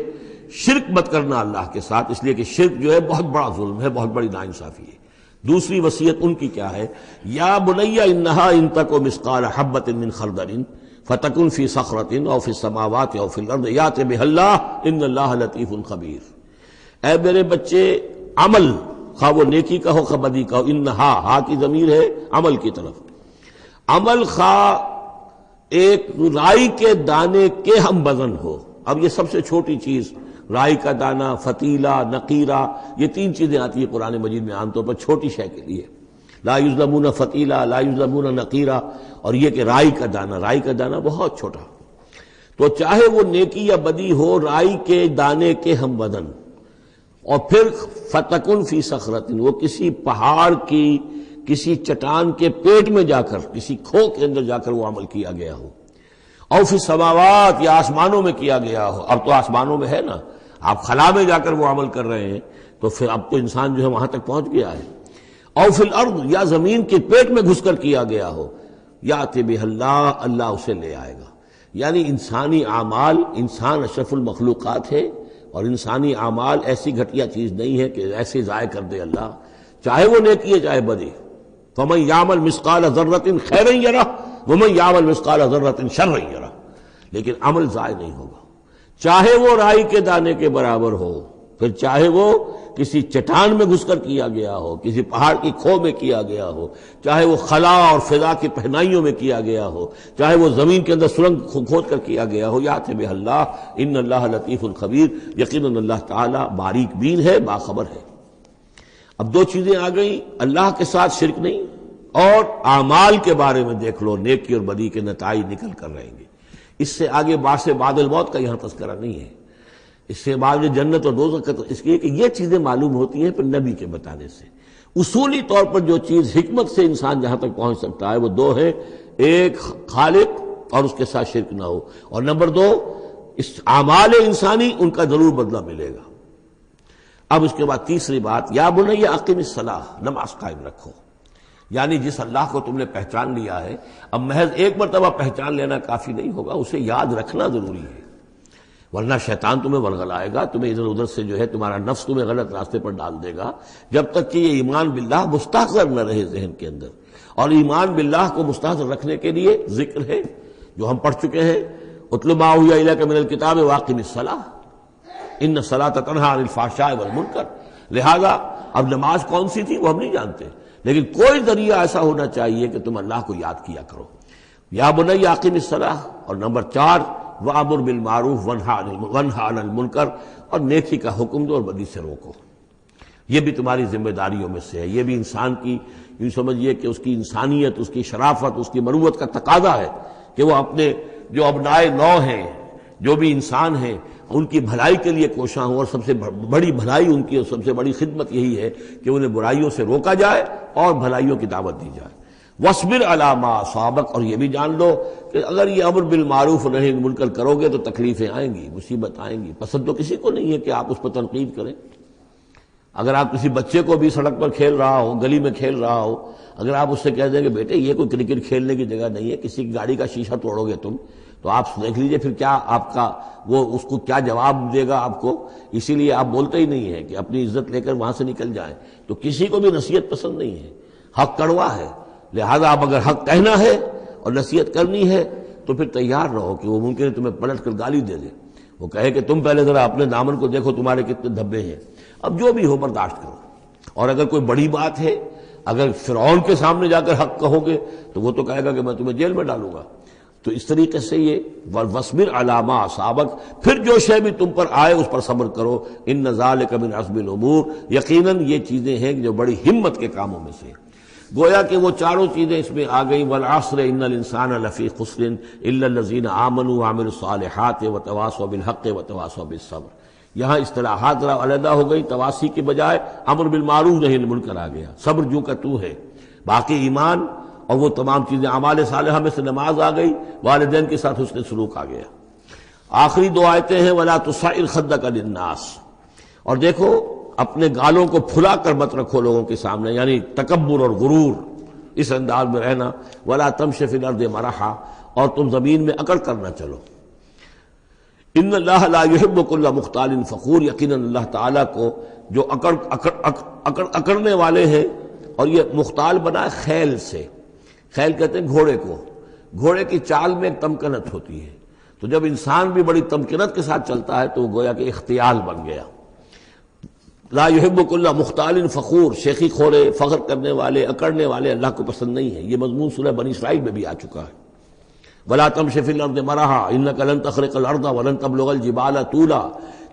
شرک مت کرنا اللہ کے ساتھ، اس لیے کہ شرک جو ہے بہت بڑا ظلم ہے، بہت بڑی ناانصافی ہے. دوسری وصیت ان کی کیا ہے؟ یا بنی انہا ان تک مثقال حبۃ من خردل فتکن فی صخرۃ او فی السماوات او فی الارض یأت بها اللہ ان اللہ لطیف خبیر. اے میرے بچے عمل، خواہ وہ نیکی کا ہو خواہ بدی کا ہو، انہا، ہا کی ضمیر ہے عمل کی طرف. عمل خواہ ایک رائی کے دانے کے ہم وزن ہو. اب یہ سب سے چھوٹی چیز، رائی کا دانہ، فتیلہ، نقیرہ، یہ 3 چیزیں آتی ہیں قرآن مجید میں عام طور پر چھوٹی شے کے لیے. لا یظلمون فتیلہ، لا یظلمون نقیرہ، اور یہ کہ رائی کا دانہ بہت چھوٹا. تو چاہے وہ نیکی یا بدی ہو، رائی کے دانے کے ہم وزن. اور پھر فتکن فی صخرۃ، وہ کسی پہاڑ کی، کسی چٹان کے پیٹ میں جا کر، کسی کھو کے اندر جا کر وہ عمل کیا گیا ہو. او فی السماوات، یا آسمانوں میں کیا گیا ہو. اب تو آسمانوں میں ہے نا، آپ خلا میں جا کر وہ عمل کر رہے ہیں، تو پھر اب تو انسان جو ہے وہاں تک پہنچ گیا ہے. او فی الارض، یا زمین کے پیٹ میں گھس کر کیا گیا ہو. یأت بہ اللہ، اللہ اسے لے آئے گا. یعنی انسانی اعمال، انسان اشرف المخلوقات ہے، اور انسانی اعمال ایسی گھٹیا چیز نہیں ہے کہ ایسے ضائع کر دے اللہ، چاہے وہ نیکی ہے چاہے بدی. فمن یعمل مثقال ذرۃ خیرا یرہ ومن یعمل مثقال ذرۃ شرا یرہ. لیکن عمل ضائع نہیں ہوگا، چاہے وہ رائی کے دانے کے برابر ہو، پھر چاہے وہ کسی چٹان میں گھس کر کیا گیا ہو، کسی پہاڑ کی کھو میں کیا گیا ہو، چاہے وہ خلا اور فضا کی پہنائیوں میں کیا گیا ہو، چاہے وہ زمین کے اندر سرنگ کھود کر کیا گیا ہو، یات بہ اللہ ان اللہ لطیف الخبیر، یقیناً اللہ تعالیٰ باریک بین ہے، باخبر ہے۔ اب دو چیزیں آ گئیں، اللہ کے ساتھ شرک نہیں، اور اعمال کے بارے میں دیکھ لو، نیکی اور بدی کے نتائج نکل کر رہیں گے۔ اس سے آگے بعث بعد الموت کا یہاں تذکرہ نہیں ہے، اس سے بعد جنت اور دوزخ کا، اس لیے کہ یہ چیزیں معلوم ہوتی ہیں پھر نبی کے بتانے سے۔ اصولی طور پر جو چیز حکمت سے انسان جہاں تک پہنچ سکتا ہے وہ دو ہے، ایک خالق اور اس کے ساتھ شرک نہ ہو، اور نمبر دو اس اعمال انسانی ان کا ضرور بدلہ ملے گا۔ اب اس کے بعد تیسری بات، یا بنی اقم الصلاۃ، نماز قائم رکھو، یعنی جس اللہ کو تم نے پہچان لیا ہے، اب محض ایک مرتبہ پہچان لینا کافی نہیں ہوگا، اسے یاد رکھنا ضروری ہے، ورنہ شیطان تمہیں ورغلائے گا، تمہیں ادھر ادھر سے جو ہے تمہارا نفس تمہیں غلط راستے پر ڈال دے گا، جب تک کہ یہ ایمان باللہ مستحضر نہ رہے ذہن کے اندر۔ اور ایمان باللہ کو مستحضر رکھنے کے لیے ذکر ہے جو ہم پڑھ چکے ہیں، اتل ما اوحی الیک من الکتاب واقم الصلاۃ ان الصلاۃ تنہی عن الفحشاء والمنکر۔ لہذا اب نماز کون سی تھی وہ ہم نہیں جانتے، لیکن کوئی ذریعہ ایسا ہونا چاہیے کہ تم اللہ کو یاد کیا کرو۔ یا بنی اقم الصلاۃ، اور نمبر 4 وامر بالمعروف وانہی عن المنکر، اور نیکی کا حکم دو اور بدی سے روکو۔ یہ بھی تمہاری ذمہ داریوں میں سے ہے، یہ بھی انسان کی، یوں سمجھیے کہ اس کی انسانیت، اس کی شرافت، اس کی مروت کا تقاضا ہے کہ وہ اپنے جو ابنائے نو ہیں، جو بھی انسان ہیں، ان کی بھلائی کے لیے کوشاں ہوں، اور سب سے بڑی بھلائی ان کی اور سب سے بڑی خدمت یہی ہے کہ انہیں برائیوں سے روکا جائے اور بھلائیوں کی دعوت دی جائے۔ وَاصْبِرْ عَلَىٰ مَا أَصَابَكَ، اور یہ بھی جان لو کہ اگر یہ امر بالمعروف نہی عن المنکر کرو گے تو تکلیفیں آئیں گی، مصیبت آئیں گی۔ پسند تو کسی کو نہیں ہے کہ آپ اس پر تنقید کریں۔ اگر آپ کسی بچے کو بھی سڑک پر کھیل رہا ہو، گلی میں کھیل رہا ہو، اگر آپ اس سے کہہ دیں کہ بیٹے یہ کوئی کرکٹ کھیلنے کی جگہ نہیں ہے، کسی کی گاڑی کا شیشہ توڑو گے تم، تو آپ دیکھ لیجئے پھر کیا آپ کا وہ اس کو کیا جواب دے گا آپ کو۔ اسی لیے آپ بولتے ہی نہیں ہیں کہ اپنی عزت لے کر وہاں سے نکل جائیں۔ تو کسی کو بھی نصیحت پسند نہیں ہے، حق کڑوا ہے، لہذا اب اگر حق کہنا ہے اور نصیحت کرنی ہے تو پھر تیار رہو کہ وہ ممکن ہے تمہیں پلٹ کر گالی دے دے، وہ کہے کہ تم پہلے ذرا اپنے دامن کو دیکھو تمہارے کتنے دھبے ہیں۔ اب جو بھی ہو برداشت کرو، اور اگر کوئی بڑی بات ہے، اگر فرعون کے سامنے جا کر حق کہو گے تو وہ تو کہے گا کہ میں تمہیں جیل میں ڈالوں گا۔ تو اس طریقے سے یہ وَاصْبِرْ عَلَىٰ مَا أَصَابَكَ، پھر جو شے بھی تم پر آئے اس پر صبر کرو، إِنَّ ذَلِكَ مِنْ عَزْمِ الْأُمُورِ، یقیناً یہ چیزیں ہیں جو بڑی ہمت کے کاموں میں سے۔ گویا کہ وہ چاروں چیزیں اس میں آ گئی، وَالْعَصْرِ إِنَّ الْإِنسَانَ لَفِي خُسْرٍ إِلَّا الَّذِينَ آمَنُوا وَعَمِلُوا الصَّالِحَاتِ وَتَوَاصَوْا بِالْحَقِّ وَتَوَاصَوْا بِالصَّبْرِ۔ یہاں اصطلاحات ذرا علیحدہ ہو گئی، تواسی کے بجائے امر بالمعروف نہی عن المنکر آ گیا، صبر جو کا تو ہے، باقی ایمان اور وہ تمام چیزیں، اعمال صالحہ میں سے نماز آ گئی، والدین کے ساتھ حسن سلوک آ گیا۔ آخری دو آیتیں ہیں وَلَا تُصَعِّرْ خَدَّكَ لِلنَّاسِ، اور دیکھو اپنے گالوں کو پھلا کر مت رکھو لوگوں کے سامنے، یعنی تکبر اور غرور، اس انداز میں رہنا۔ وَلَا تَمْشِ فِي الْأَرْضِ مَرَحًا، اور تم زمین میں اکڑ کر نہ چلو۔ ان اللہ لا يحب كل مختال فخور، یقیناً اللہ تعالیٰ کو جو اکڑنے والے ہیں، اور یہ مختال بنا ہے خیل سے، خیل کہتے ہیں گھوڑے کو، گھوڑے کی چال میں ایک تمکنت ہوتی ہے، تو جب انسان بھی بڑی تمکنت کے ساتھ چلتا ہے تو وہ گویا کہ اختیال بن گیا۔ لا يحب كل مختال فخور، شیخی خورے، فخر کرنے والے، اکڑنے والے اللہ کو پسند نہیں ہے۔ یہ مضمون سورہ بنی اسرائیل میں بھی آ چکا ہے۔ وَلَا تَمْشِ فِي الْأَرْضِ مَرَحًا إِنَّكَ لَن تَخْرِقَ الْأَرْضَ وَلَن تَبْلُغَ الْجِبَالَ طُولًا،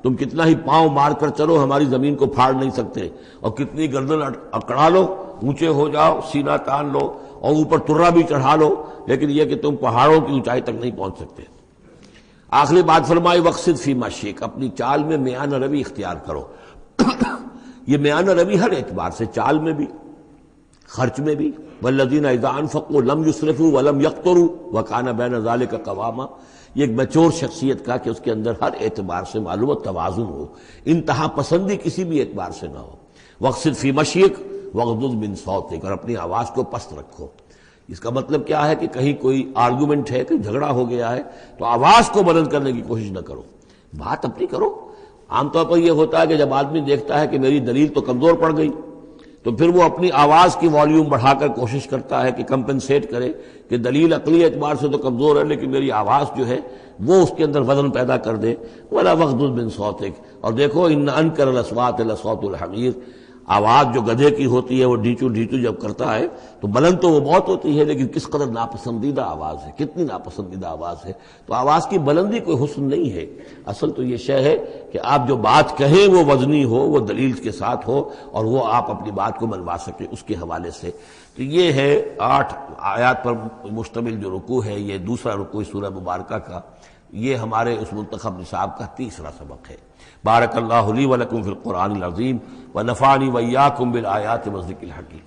تم کتنا ہی پاؤں مار کر چلو ہماری زمین کو پھاڑ نہیں سکتے، اور کتنی گردن اکڑا لو، اونچے ہو جاؤ، سینہ تان لو اور اوپر ترا بھی چڑھا لو، لیکن یہ کہ تم پہاڑوں کی اونچائی تک نہیں پہنچ سکتے۔ آخری بات فرمائی وَاقْصِدْ فِي مَشْيِكَ، اپنی چال میں میانہ روی اختیار کرو۔ یہ میانہ روی ہر اعتبار سے، چال میں بھی، خرچ میں بھی، والذین اذا انفقوا لم یسرفوا ولم یقتروا وکان بین ذلک قواما، یہ ایک میچور شخصیت کا کہ اس کے اندر ہر اعتبار سے معلوم و توازن ہو، انتہا پسندی کسی بھی اعتبار سے نہ ہو۔ واقصد فی مشیک واغضض من صوتک، اور اپنی آواز کو پست رکھو۔ اس کا مطلب کیا ہے کہ کہیں کوئی آرگومنٹ ہے، کہ جھگڑا ہو گیا ہے تو آواز کو بلند کرنے کی کوشش نہ کرو، بات اپنی کرو۔ عام طور پر یہ ہوتا ہے کہ جب آدمی دیکھتا ہے کہ میری دلیل تو کمزور پڑ گئی تو پھر وہ اپنی آواز کی والیوم بڑھا کر کوشش کرتا ہے کہ کمپنسیٹ کرے کہ دلیل عقلی اعتبار سے تو کمزور ہے لیکن میری آواز جو ہے وہ اس کے اندر وزن پیدا کر دے. وَلَا وَغْضُضْ مِنْ صَوْتِكَ، اور دیکھو ان انکر الاصوات لصوت الحمیر، آواز جو گدھے کی ہوتی ہے وہ ڈھیچو ڈھیچو جب کرتا ہے تو بلند تو وہ بہت ہوتی ہے لیکن کس قدر ناپسندیدہ آواز ہے، کتنی ناپسندیدہ آواز ہے. تو آواز کی بلندی کوئی حسن نہیں ہے، اصل تو یہ شے ہے کہ آپ جو بات کہیں وہ وزنی ہو، وہ دلیل کے ساتھ ہو، اور وہ آپ اپنی بات کو منوا سکیں اس کے حوالے سے. تو یہ ہے 8 آیات پر مشتمل جو رکوع ہے، یہ دوسرا رکوع سورہ مبارکہ کا، یہ ہمارے اس منتخب نصاب کا تیسرا سبق ہے. بارک اللہ لی ولکم فی القرآن العظیم ونفعنی وإیاکم بالآیات والذکر الحکیم.